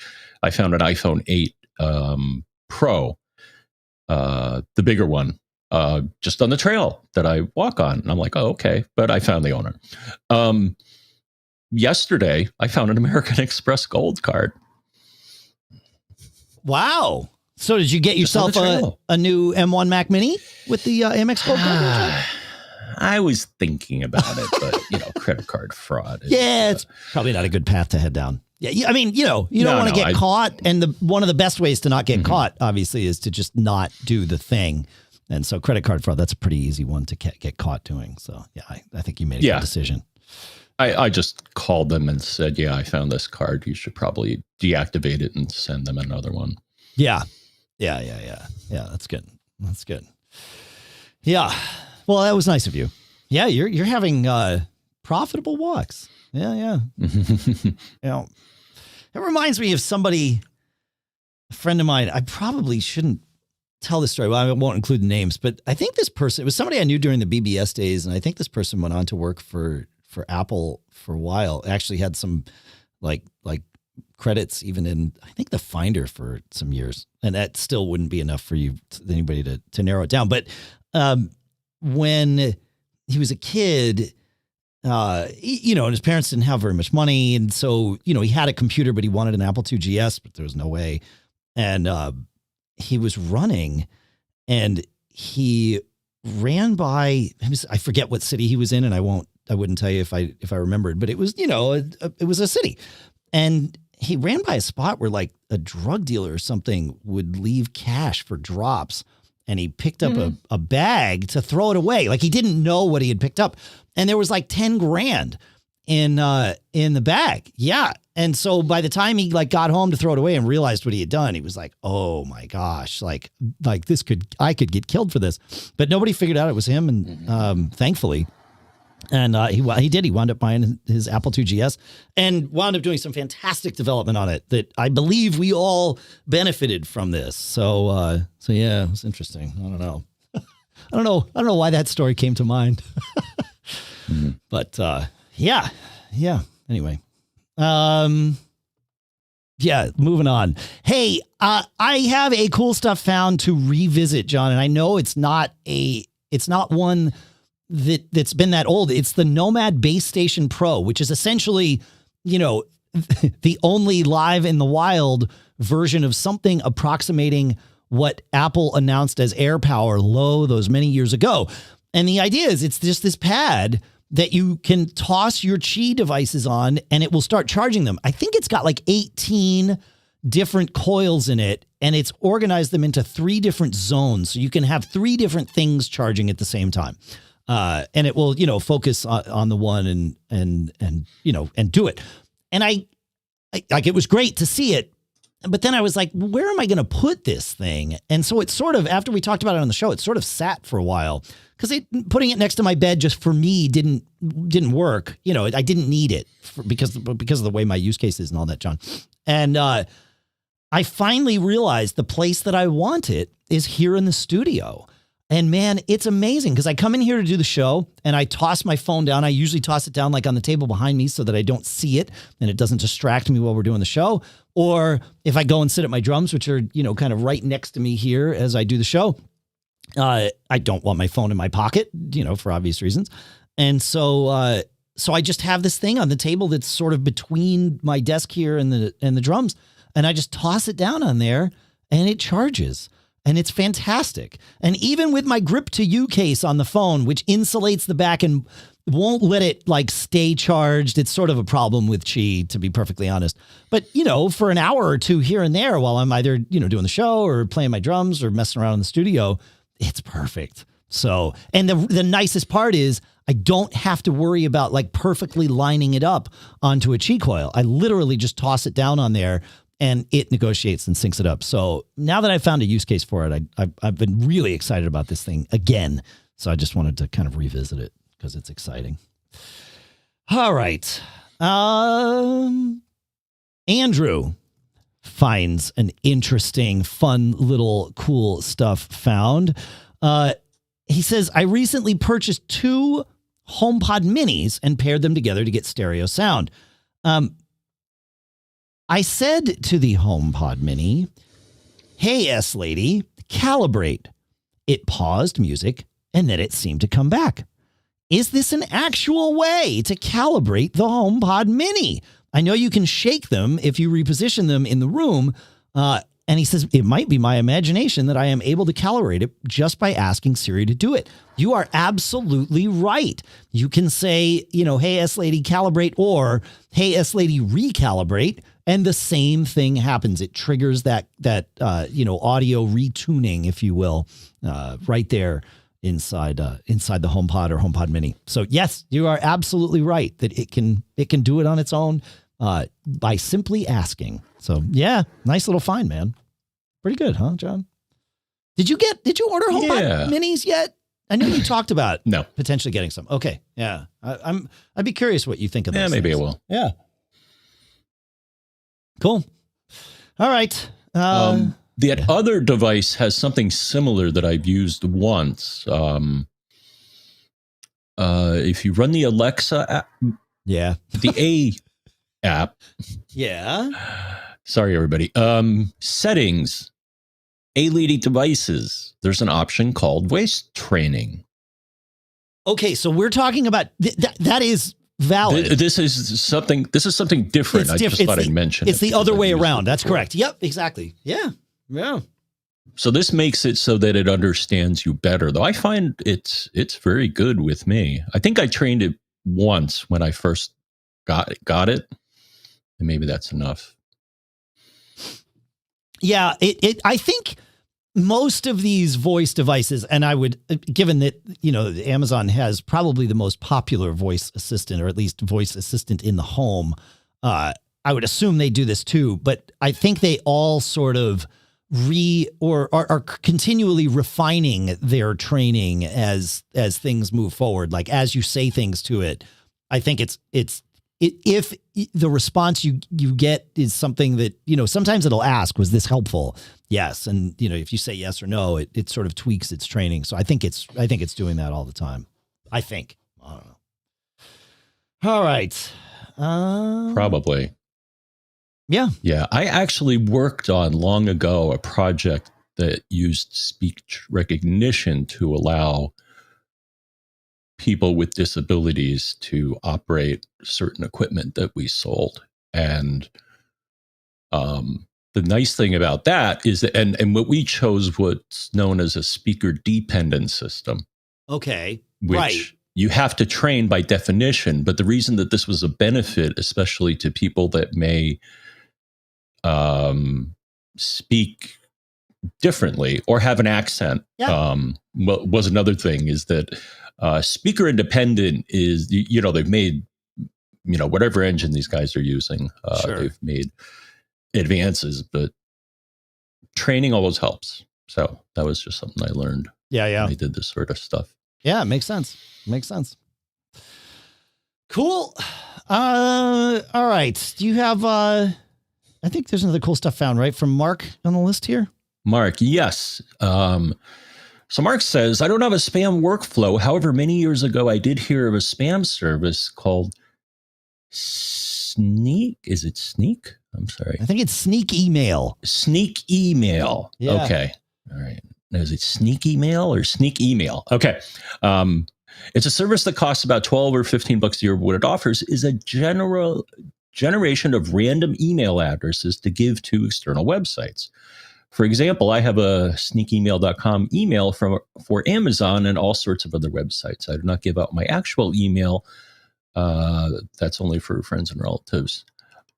an iPhone 8 Pro, the bigger one, just on the trail that I walk on. And I'm like, oh, okay. But I found the owner. Yesterday, I found an American Express Gold card. Wow. So did you get yourself a new M1 Mac Mini with the Amex Gold card? I was thinking about it, but credit card fraud. It's probably not a good path to head down. Yeah, I mean, you don't want to get caught, and one of the best ways to not get caught, obviously, is to just not do the thing. And so, credit card fraud, that's a pretty easy one to get caught doing. So, yeah, I think you made a good decision. I just called them and said, "Yeah, I found this card. You should probably deactivate it and send them another one." Yeah. That's good. That's good. Yeah. Well, that was nice of you. Yeah, you're having profitable walks. Yeah. It reminds me of somebody, a friend of mine. I probably shouldn't tell this story. Well, I won't include the names, but I think this person, it was somebody I knew during the BBS days, and I think this person went on to work for Apple for a while. Actually had some like credits even in, I think, the Finder for some years, and that still wouldn't be enough for anybody to narrow it down. But when he was a kid, and his parents didn't have very much money. And so, he had a computer, but he wanted an Apple II GS, but there was no way. And he was running, and he ran by, I forget what city he was in, and I wouldn't tell you if I remembered, but it was, it was a city. And he ran by a spot where like a drug dealer or something would leave cash for drops. And he picked up a bag to throw it away. Like he didn't know what he had picked up. And there was like 10 grand in the bag. Yeah. And so by the time he got home to throw it away and realized what he had done, he was like, oh my gosh, like I could get killed for this. But nobody figured out it was him. And thankfully, and he did. He wound up buying his Apple II GS and wound up doing some fantastic development on it that I believe we all benefited from this. So yeah, it was interesting. I don't know. I don't know why that story came to mind. But yeah. Anyway, yeah, moving on. Hey, I have a cool stuff found to revisit, John, and I know it's not one that's been that old. It's the Nomad Base Station Pro, which is essentially, the only live in the wild version of something approximating what Apple announced as AirPower Low those many years ago. And the idea is it's just this pad that you can toss your Qi devices on and it will start charging them. I think it's got like 18 different coils in it, and it's organized them into 3 different zones. So you can have 3 different things charging at the same time. And it will, focus on the one and do it. And I like, it was great to see it. But then I was like, where am I going to put this thing? And so it sort of, after we talked about it on the show, it sort of sat for a while because putting it next to my bed just for me didn't work. I didn't need it because of the way my use case is and all that, John. And I finally realized the place that I want it is here in the studio. And man, it's amazing because I come in here to do the show and I toss my phone down. I usually toss it down like on the table behind me so that I don't see it and it doesn't distract me while we're doing the show. Or if I go and sit at my drums, which are, kind of right next to me here as I do the show, I don't want my phone in my pocket, for obvious reasons. And so I just have this thing on the table that's sort of between my desk here and the drums. And I just toss it down on there and it charges. And it's fantastic. And even with my Grip to You case on the phone, which insulates the back and won't let it like stay charged. It's sort of a problem with Qi, to be perfectly honest. But, for an hour or two here and there while I'm either, doing the show or playing my drums or messing around in the studio, it's perfect. So, and the nicest part is I don't have to worry about like perfectly lining it up onto a Qi coil. I literally just toss it down on there and it negotiates and syncs it up. So now that I found a use case for it, I've been really excited about this thing again. So I just wanted to kind of revisit it because it's exciting. All right. Andrew finds an interesting, fun, little cool stuff found. He says, I recently purchased 2 HomePod minis and paired them together to get stereo sound. I said to the HomePod mini, hey, S-Lady, calibrate. It paused music, and then it seemed to come back. Is this an actual way to calibrate the HomePod mini? I know you can shake them if you reposition them in the room. And he says, it might be my imagination that I am able to calibrate it just by asking Siri to do it. You are absolutely right. You can say, hey, S-Lady, calibrate, or hey, S-Lady, recalibrate. And the same thing happens. It triggers that audio retuning, if you will, right there inside the HomePod or HomePod Mini. So yes, you are absolutely right that it can do it on its own by simply asking. So yeah, nice little find, man. Pretty good, huh, John? Did you order HomePod Minis yet? I know you talked about potentially getting some. Okay, yeah, I'd be curious what you think of those. Yeah, maybe things. I will. Yeah. Cool. All right. The other device has something similar that I've used once. If you run the Alexa app, the A app. Yeah. Sorry, everybody. Settings, A-Lady devices. There's an option called voice training. Okay, so we're talking about that is valid. This is something different. I just thought I'd mention it. It's the other way around. That's correct. Yep, exactly. Yeah. Yeah. So this makes it so that it understands you better, though I find it's very good with me. I think I trained it once when I first got it, and maybe that's enough. Yeah, I think most of these voice devices, and I would, given that, Amazon has probably the most popular voice assistant, or at least voice assistant in the home, I would assume they do this too, but I think they all sort of are continually refining their training as things move forward. Like as you say things to it, I think if the response you get is something that, sometimes it'll ask, was this helpful? Yes. And, if you say yes or no, it sort of tweaks its training. So I think it's doing that all the time. I think. I don't know. All right. Probably. Yeah. Yeah. I actually worked on long ago a project that used speech recognition to allow people with disabilities to operate certain equipment that we sold. And the nice thing about that is that, and what we chose what's known as a speaker dependent system. Okay. Which you have to train by definition. But the reason that this was a benefit, especially to people that may speak differently or have an accent, was another thing, is that speaker independent is, they've made, whatever engine these guys are using, they've made advances, but training always helps. So that was just something I learned. Yeah. When I did this sort of stuff. Yeah, it makes sense. Cool. All right. Do you have, I think there's another cool stuff found, right? From Mark on the list here. Mark, yes. So Mark says, I don't have a spam workflow. However, many years ago, I did hear of a spam service called Sneak. Is it Sneak? I'm sorry. I think it's Sneak Email. Sneak Email. Yeah. Okay. All right. Now, is it Sneak Email or Sneak Email? Okay. It's a service that costs about $12 or $15 a year. What it offers is a generation of random email addresses to give to external websites. For example, I have a sneakemail.com email for Amazon and all sorts of other websites. I do not give out my actual email. That's only for friends and relatives.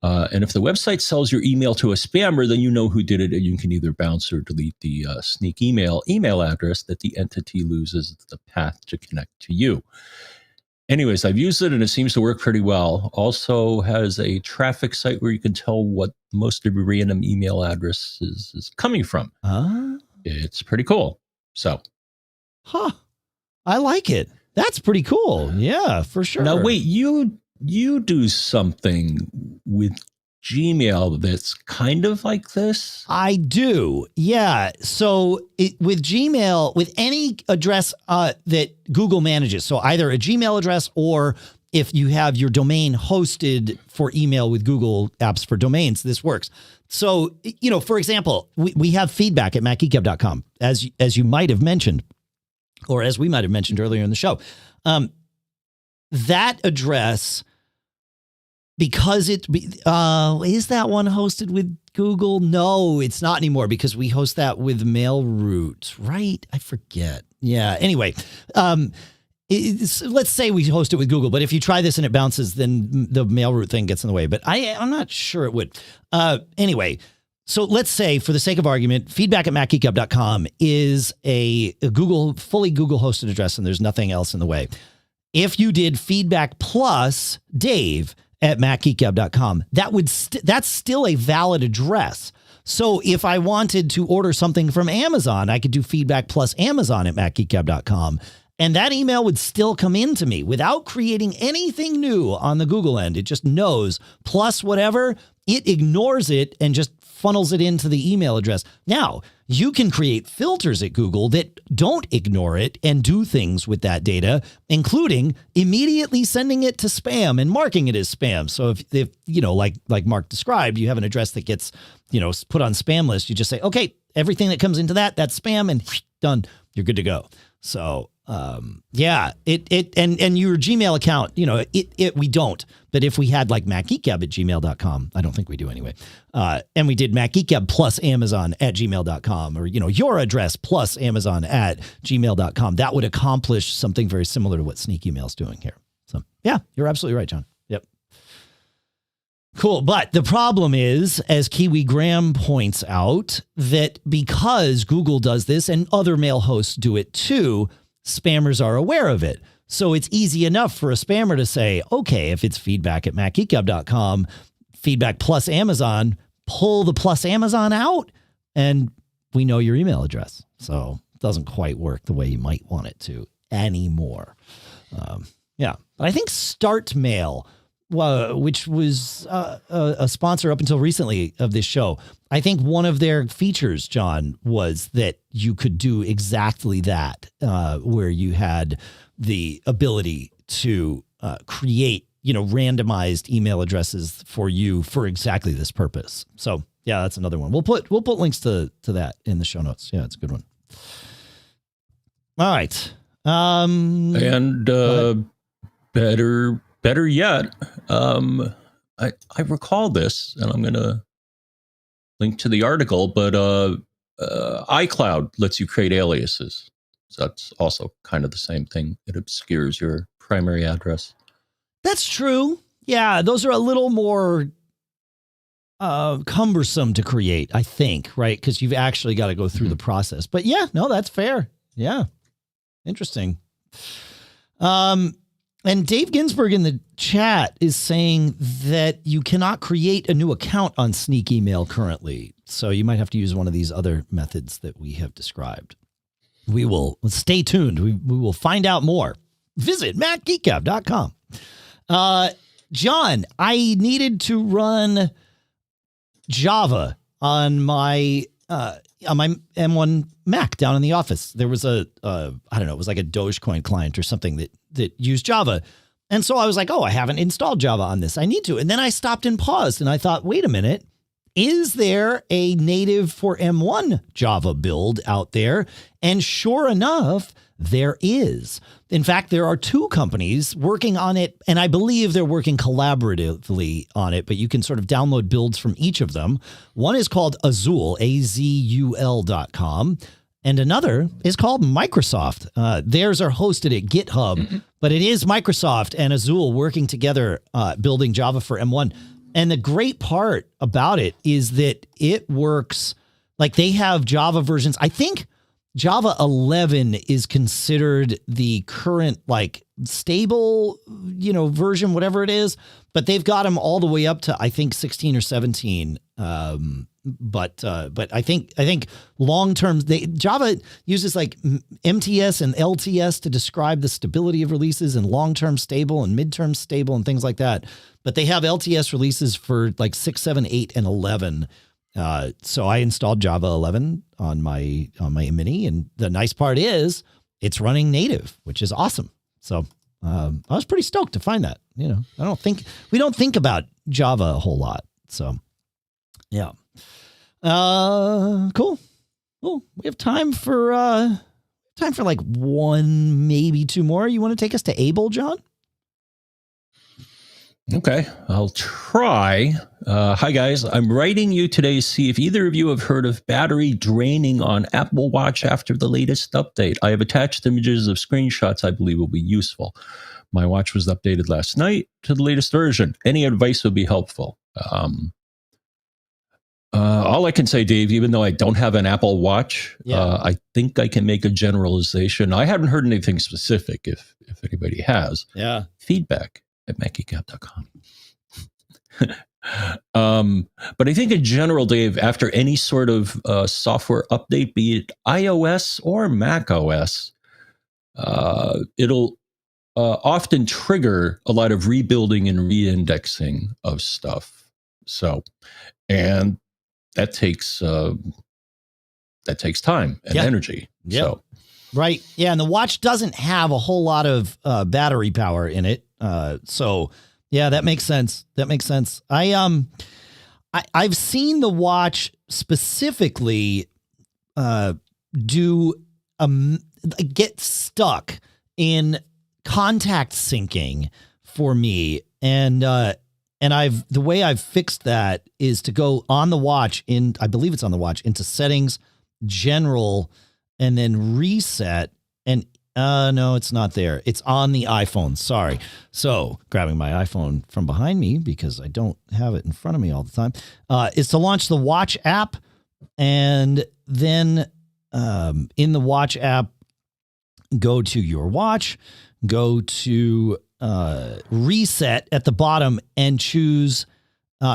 And if the website sells your email to a spammer, then you know who did it, and you can either bounce or delete the sneak email address that the entity loses the path to connect to you. Anyways, I've used it and it seems to work pretty well. Also has a traffic site where you can tell what most of your random email address is coming from. It's pretty cool. So. I like it. That's pretty cool. Yeah, for sure. Now, wait, you do something with Gmail that's kind of like this? I do. Yeah. So with Gmail, with any address that Google manages, so either a Gmail address or if you have your domain hosted for email with Google Apps for Domains, this works. So, for example, we have feedback at macgeekgab.com, as you might have mentioned, or as we might have mentioned earlier in the show. That address, because is that one hosted with Google? No, it's not anymore because we host that with Mailroute, right? I forget. Yeah. Anyway, let's say we host it with Google, but if you try this and it bounces, then the Mailroute thing gets in the way. But I'm not sure it would. Anyway, so let's say, for the sake of argument, feedback at macgeekgab.com is a fully Google hosted address, and there's nothing else in the way. If you did feedback plus Dave at macgeekgab.com, that's still a valid address. So if I wanted to order something from Amazon, I could do feedback plus Amazon at macgeekgab.com, and that email would still come into me without creating anything new on the Google end. It just knows plus whatever, it ignores it and just funnels it into the email address. Now, you can create filters at Google that don't ignore it and do things with that data, including immediately sending it to spam and marking it as spam. So if like Mark described, you have an address that gets, put on spam list, you just say, okay, everything that comes into that's spam, and done. You're good to go. So, yeah, and your Gmail account, we don't, but if we had like macgeekgab at gmail.com, I don't think we do anyway. And we did macgeekgab plus Amazon at gmail.com, or, your address plus Amazon at gmail.com, that would accomplish something very similar to what Sneak Email is doing here. So yeah, you're absolutely right, John. Yep. Cool. But the problem is, as Kiwi Graham points out, that because Google does this and other mail hosts do it too, spammers are aware of it. So it's easy enough for a spammer to say, okay, if it's feedback at macgeekgab.com, feedback plus Amazon, pull the plus Amazon out, and we know your email address. So it doesn't quite work the way you might want it to anymore. Yeah. But I think Start Mail, which was a sponsor up until recently of this show, I think one of their features, John, was that you could do exactly that, where you had the ability to create, randomized email addresses for you for exactly this purpose. So yeah, that's another one. We'll put links to that in the show notes. Yeah, it's a good one. All right. And better yet, I recall this, and I'm going to link to the article, but iCloud lets you create aliases. So that's also kind of the same thing. It obscures your primary address. That's true. Yeah, those are a little more cumbersome to create, I think, right? Because you've actually got to go through the process. But yeah, no, that's fair. Yeah. Interesting. And Dave Ginsburg in the chat is saying that you cannot create a new account on Sneak Email currently. So you might have to use one of these other methods that we have described. We will stay tuned. We will find out more. Visit MacGeekGab.com. John, I needed to run Java on my M1 Mac down in the office. There was I don't know, it was like a Dogecoin client or something that used Java. And so I was like, oh, I haven't installed Java on this. I need to. And then I stopped and paused and I thought, wait a minute. Is there a native for M1 Java build out there? And sure enough, there is. In fact, there are two companies working on it, and I believe they're working collaboratively on it, but you can sort of download builds from each of them. One is called Azul, AZUL.com, and another is called Microsoft. Theirs are hosted at GitHub, but it is Microsoft and Azul working together, building Java for M1. And the great part about it is that it works like they have Java versions. I think Java 11 is considered the current like stable, version, whatever it is, but they've got them all the way up to, I think 16 or 17. But I think long-term, Java uses like MTS and LTS to describe the stability of releases and long-term stable and midterm stable and things like that. But they have LTS releases for like 6, 7, 8, and 11. So I installed Java 11 on my Mini, and the nice part is it's running native, which is awesome. So I was pretty stoked to find that. We don't think about Java a whole lot. So yeah, cool. Well, we have time for like one, maybe two more. You want to take us to Abel, John? Okay, I'll try. Hi, guys. I'm writing you today to see if either of you have heard of battery draining on Apple Watch after the latest update. I have attached images of screenshots I believe will be useful. My watch was updated last night to the latest version. Any advice would be helpful. All I can say, Dave, even though I don't have an Apple Watch, I think I can make a generalization. I haven't heard anything specific. If anybody has, feedback at MacGeekGab.com. But I think in general, Dave, after any sort of software update, be it iOS or Mac OS, it'll often trigger a lot of rebuilding and re-indexing of stuff. So, and that takes time and energy. Yeah. So. Right. Yeah. And the watch doesn't have a whole lot of battery power in it. So yeah, that makes sense. I've seen the watch specifically get stuck in contact syncing for me. And the way I've fixed that is to go on the watch I believe it's on the watch, into settings, general, and then reset. And no, it's not there. It's on the iPhone. Sorry. So grabbing my iPhone from behind me because I don't have it in front of me all the time, is to launch the watch app. And then in the watch app, go to your watch, go to reset at the bottom and choose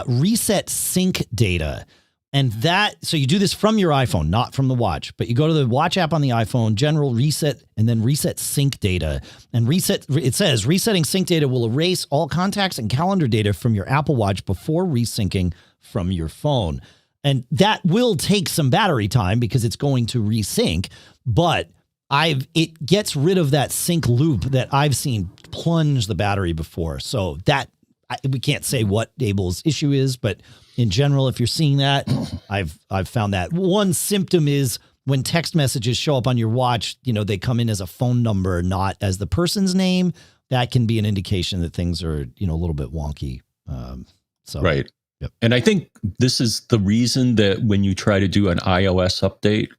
reset sync data. And so you do this from your iPhone, not from the watch, but you go to the watch app on the iPhone, general reset, and then reset sync data. And it says resetting sync data will erase all contacts and calendar data from your Apple Watch before resyncing from your phone. And that will take some battery time because it's going to resync, but it gets rid of that sync loop that I've seen plunge the battery before. So we can't say what Abel's issue is, but in general, if you're seeing that, I've found that one symptom is when text messages show up on your watch, they come in as a phone number, not as the person's name. That can be an indication that things are, a little bit wonky. Right. Yep. And I think this is the reason that when you try to do an iOS update,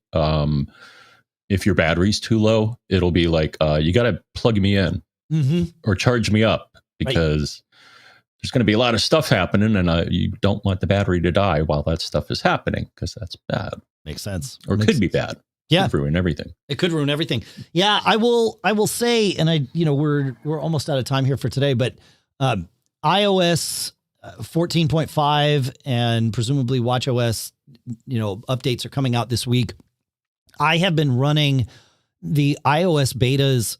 if your battery's too low, it'll be like, you got to plug me in or charge me up because there's going to be a lot of stuff happening, and you don't want the battery to die while that stuff is happening because that's bad. Makes sense. Or it could be bad. Yeah. It could ruin everything. It could ruin everything. Yeah, I will say, and we're almost out of time here for today, but iOS 14.5 and presumably watchOS, updates are coming out this week. I have been running the iOS betas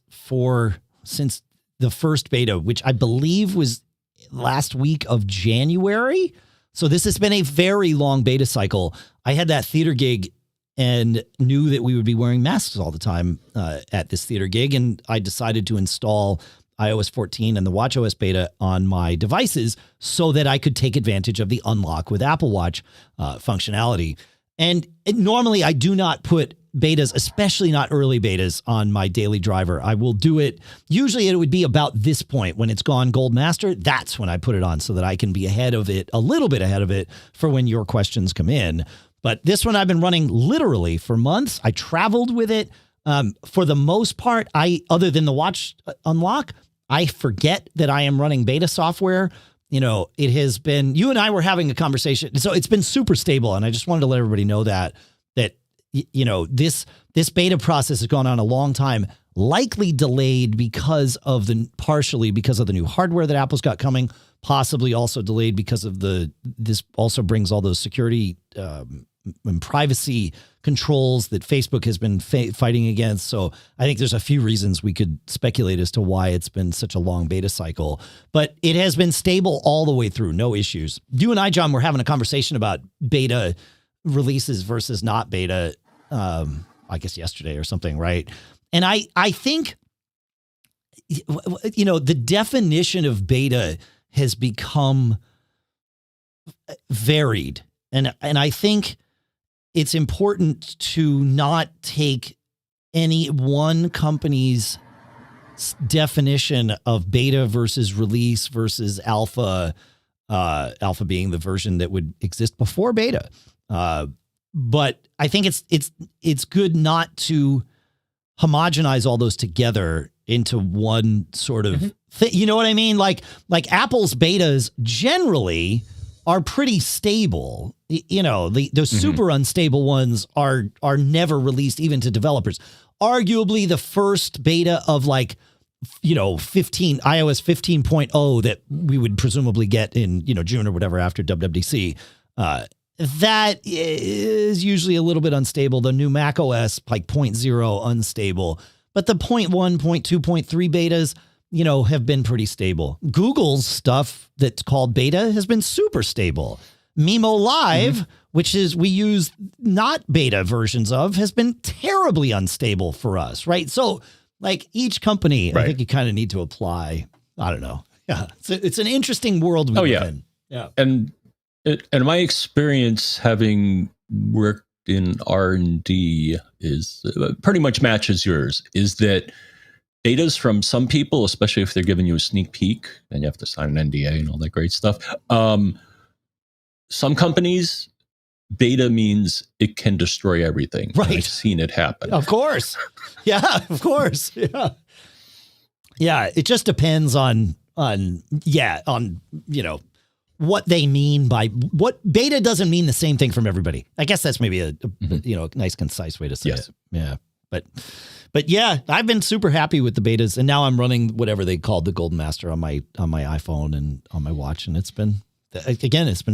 since the first beta, which I believe was last week of January. So this has been a very long beta cycle. I had that theater gig and knew that we would be wearing masks all the time at this theater gig. And I decided to install iOS 14 and the watchOS beta on my devices so that I could take advantage of the unlock with Apple Watch functionality. And normally I do not put betas, especially not early betas, on my daily driver. I will do it. Usually it would be about this point when it's gone Gold Master. That's when I put it on so that I can be ahead of it, a little bit ahead of it for when your questions come in. But this one I've been running literally for months. I traveled with it. For the most part, other than the watch unlock, I forget that I am running beta software. It has been, you and I were having a conversation. So it's been super stable. And I just wanted to let everybody know that this beta process has gone on a long time, likely delayed partially because of the new hardware that Apple's got coming, possibly also delayed because of this also brings all those security and privacy controls that Facebook has been fighting against. So I think there's a few reasons we could speculate as to why it's been such a long beta cycle, but it has been stable all the way through. No issues. You and I, John, were having a conversation about beta releases versus not beta, I guess yesterday or something. Right. And I think, the definition of beta has become varied. And I think it's important to not take any one company's definition of beta versus release versus alpha, alpha being the version that would exist before beta. But I think it's good not to homogenize all those together into one sort of thing. You know what I mean? Like Apple's betas generally are pretty stable. Those super unstable ones are never released even to developers. Arguably the first beta of iOS 15.0 that we would presumably get in, June or whatever after WWDC. That is usually a little bit unstable. The new Mac OS, like 0.0 unstable, but the 0.1, 0.2, 0.3 betas, have been pretty stable. Google's stuff that's called beta has been super stable. Mimo Live, which is we use not beta versions of, has been terribly unstable for us, right? So like each company, I think you kind of need to apply. I don't know. Yeah, it's an interesting world we live in. Yeah, and my experience having worked in R&D is pretty much matches yours. Is that betas from some people, especially if they're giving you a sneak peek, and you have to sign an NDA and all that great stuff. Some companies, beta means it can destroy everything. Right. I've seen it happen. Of course. Yeah, of course. Yeah. Yeah. It just depends on what they mean by what beta doesn't mean the same thing from everybody. I guess that's maybe a nice, concise way to say it. Yeah. But yeah, I've been super happy with the betas, and now I'm running whatever they called the Golden Master on my iPhone and on my watch. And it's been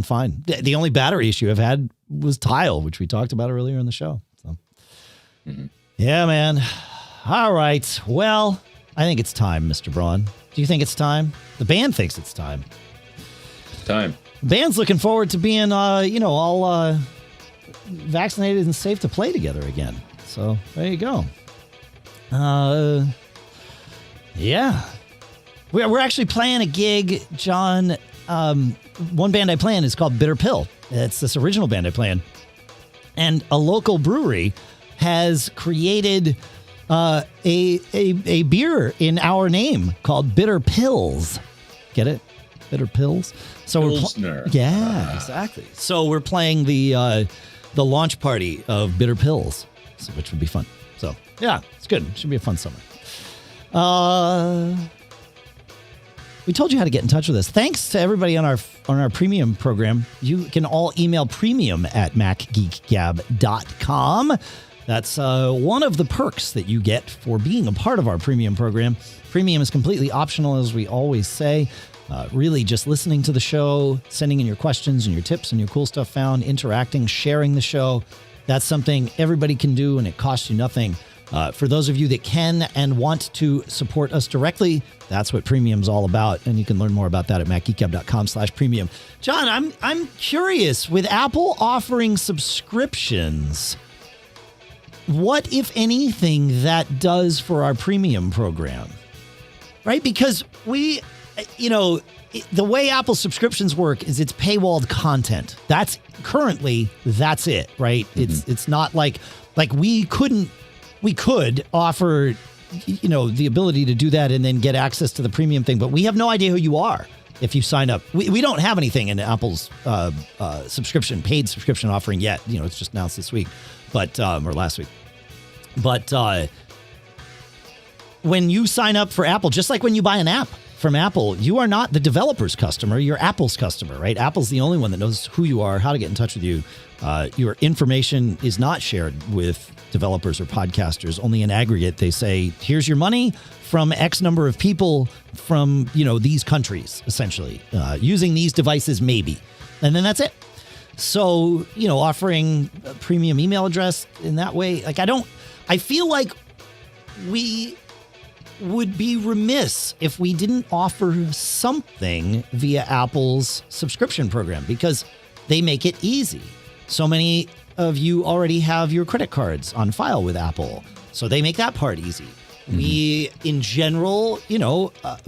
fine. The only battery issue I've had was Tile, which we talked about earlier in the show. So yeah, man. All right. Well, I think it's time, Mr. Braun. Do you think it's time? The band thinks it's time. Time. The band's looking forward to being, all vaccinated and safe to play together again. So there you go. Yeah. We're actually playing a gig, John. One band I play in is called Bitter Pill. It's this original band I play in. And a local brewery has created a beer in our name called Bitter Pills. Get it? Bitter Pills. So Pilsner. Exactly. So we're playing the launch party of Bitter Pills, which would be fun. So yeah, it's good. Should be a fun summer. We told you how to get in touch with us. Thanks to everybody on our premium program. You can all email premium@macgeekgab.com. That's one of the perks that you get for being a part of our premium program. Premium is completely optional, as we always say. Really just listening to the show, sending in your questions and your tips and your cool stuff found, interacting, sharing the show. That's something everybody can do, and it costs you nothing. For those of you that can and want to support us directly, that's what Premium's all about. And you can learn more about that at macgeekgab.com/premium. John, I'm curious, with Apple offering subscriptions, what, if anything, that does for our premium program, right? Because the way Apple subscriptions work is it's paywalled content. That's it, right? Mm-hmm. It's not like we could offer, the ability to do that and then get access to the premium thing, but we have no idea who you are if you sign up. We don't have anything in Apple's paid subscription offering yet. It's just announced this week, or last week. But when you sign up for Apple, just like when you buy an app from Apple, you are not the developer's customer, you're Apple's customer, right? Apple's the only one that knows who you are, how to get in touch with you. Your information is not shared with developers or podcasters. Only in aggregate, they say, here's your money from X number of people from, these countries, essentially, using these devices, maybe. And then that's it. So, offering a premium email address in that way, I feel like we would be remiss if we didn't offer something via Apple's subscription program, because they make it easy. So many of you already have your credit cards on file with Apple, so they make that part easy. Mm-hmm. We, in general,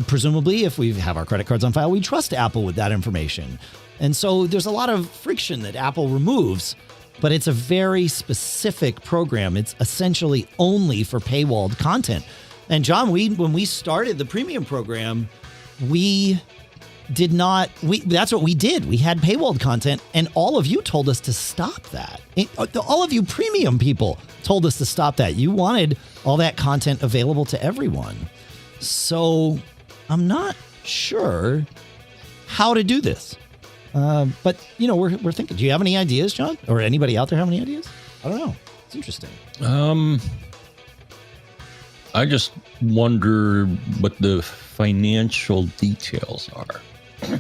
presumably, if we have our credit cards on file, we trust Apple with that information. And so there's a lot of friction that Apple removes, but it's a very specific program. It's essentially only for paywalled content. And John, when we started the premium program, that's what we did. We had paywalled content, and all of you told us to stop that. All of you premium people told us to stop that. You wanted all that content available to everyone. So I'm not sure how to do this. But we're thinking, do you have any ideas, John? Or anybody out there have any ideas? I don't know. It's interesting. I just wonder what the financial details are.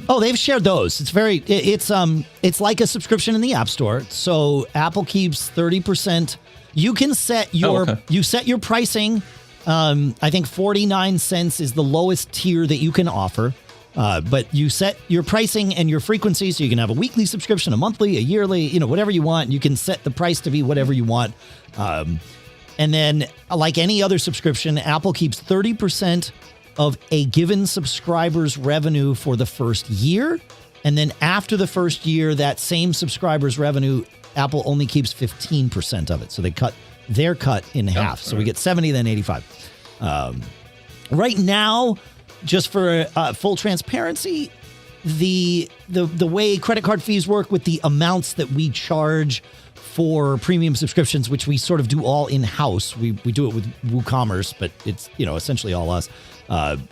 Oh, they've shared those. It's like a subscription in the App Store. So Apple keeps 30%. You can set your pricing. I think 49 cents is the lowest tier that you can offer. But you set your pricing and your frequency, so you can have a weekly subscription, a monthly, a yearly, whatever you want. You can set the price to be whatever you want. And then, like any other subscription, Apple keeps 30% of a given subscriber's revenue for the first year. And then after the first year, that same subscriber's revenue, Apple only keeps 15% of it. So they cut their cut in half. So we get 70, then 85. Right now, just for full transparency, the way credit card fees work with the amounts that we charge for premium subscriptions, which we sort of do all in-house. We do it with WooCommerce, but it's essentially all us.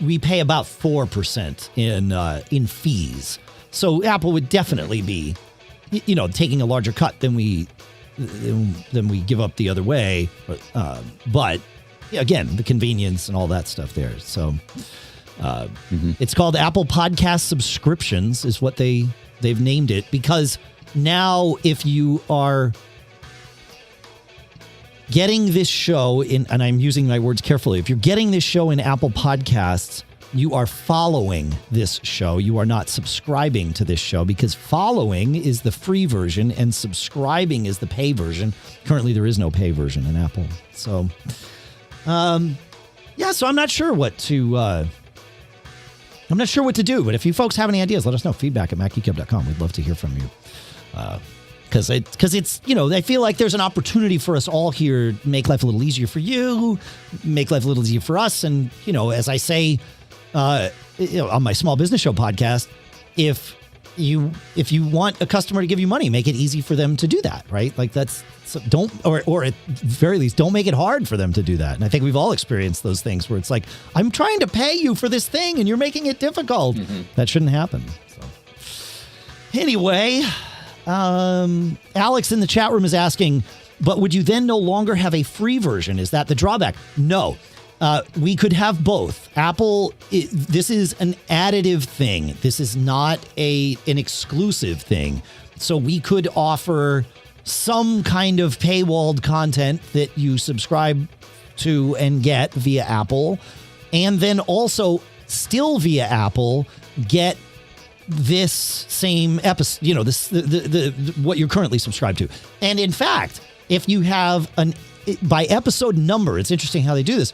We pay about 4% in fees. So Apple would definitely be, taking a larger cut than we give up the other way. But again, the convenience and all that stuff there. So it's called Apple Podcast Subscriptions, is what they've named it, because now if you are getting this show and I'm using my words carefully, if you're getting this show in Apple Podcasts, you are following this show. You are not subscribing to this show, because following is the free version and subscribing is the pay version. Currently, there is no pay version in Apple. So, so I'm not sure what to do. But if you folks have any ideas, let us know. Feedback at macgeekgab.com. We'd love to hear from you. Because it's I feel like there's an opportunity for us all here to make life a little easier for you, make life a little easier for us. And, as I say, on my small business show podcast, if if you want a customer to give you money, make it easy for them to do that, right? Like or at very least, don't make it hard for them to do that. And I think we've all experienced those things where it's like, I'm trying to pay you for this thing and you're making it difficult. That shouldn't happen. So anyway, Alex in the chat room is asking, but would you then no longer have a free version? Is that the drawback? No. We could have both. Apple, this is an additive thing. This is not an exclusive thing. So we could offer some kind of paywalled content that you subscribe to and get via Apple, and then also still via Apple get this same episode, the what you're currently subscribed to. And in fact, if you have by episode number, it's interesting how they do this.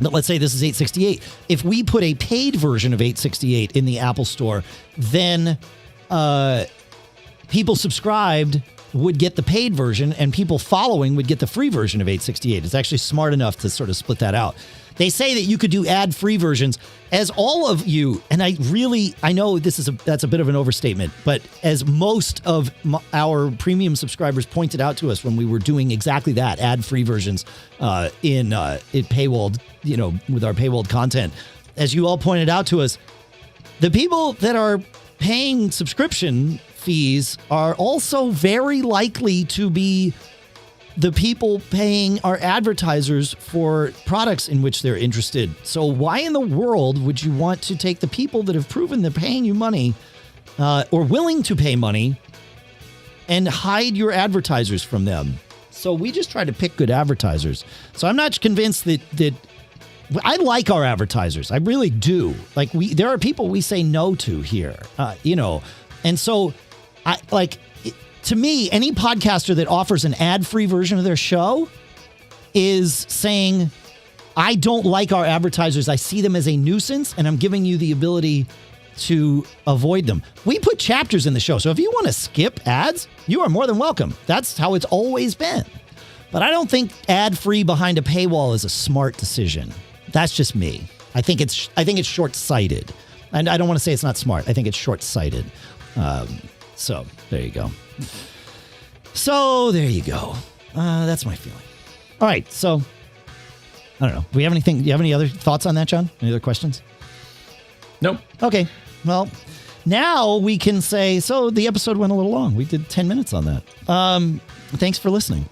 But let's say this is 868. If we put a paid version of 868 in the Apple Store, then people subscribed would get the paid version and people following would get the free version of 868. It's actually smart enough to sort of split that out. They say that you could do ad-free versions, as all of you, and I know that's a bit of an overstatement, but as most of our premium subscribers pointed out to us when we were doing exactly that, ad-free versions in paywalled, with our paywalled content, as you all pointed out to us, the people that are paying subscription fees are also very likely to be the people paying our advertisers for products in which they're interested. So why in the world would you want to take the people that have proven they're paying you money or willing to pay money and hide your advertisers from them? So we just try to pick good advertisers. So I'm not convinced that I like our advertisers. I really do. Like there are people we say no to here, and so to me, any podcaster that offers an ad-free version of their show is saying, I don't like our advertisers. I see them as a nuisance, and I'm giving you the ability to avoid them. We put chapters in the show, so if you want to skip ads, you are more than welcome. That's how it's always been. But I don't think ad-free behind a paywall is a smart decision. That's just me. I think it's short-sighted. And I don't want to say it's not smart. I think it's short-sighted. So there you go. That's my feeling. All right. So I don't know. Do you have any other thoughts on that, John? Any other questions? Nope. Okay. Well, now we can say, so the episode went a little long. We did 10 minutes on that. Thanks for listening.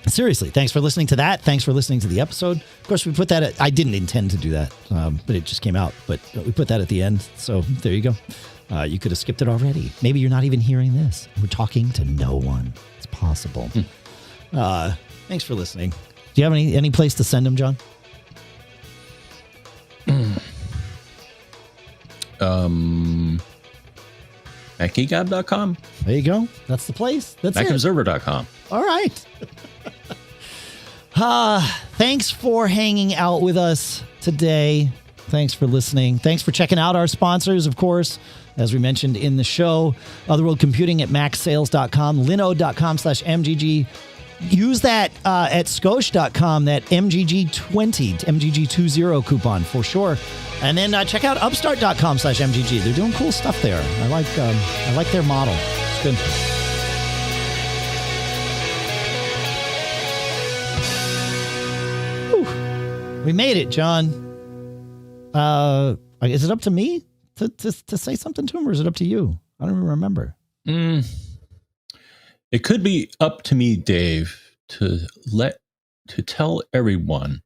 Seriously, thanks for listening to that. Thanks for listening to the episode. Of course, we put that I didn't intend to do that, but it just came out. But we put that at the end. So there you go. You could have skipped it already. Maybe you're not even hearing this. We're talking to no one. It's possible. Thanks for listening. Do you have any place to send them, John? MacGeekGab.com. There you go. That's the place. That's it. MacObserver.com. All right. Thanks for hanging out with us today. Thanks for listening. Thanks for checking out our sponsors, of course, as we mentioned in the show. Otherworld Computing at macsales.com, linode.com/MGG. Use that at SCOSCHE.com, that MGG20, MGG20 coupon for sure. And then check out Upstart.com/MGG. They're doing cool stuff there. I like their model. It's good. Whew. We made it, John. Is it up to me to say something to him, or is it up to you? I don't even remember. It could be up to me, Dave, to tell everyone,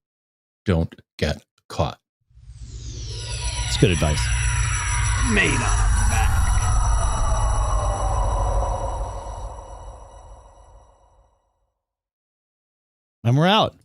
don't get caught. It's good advice. Made on Mac. And we're out.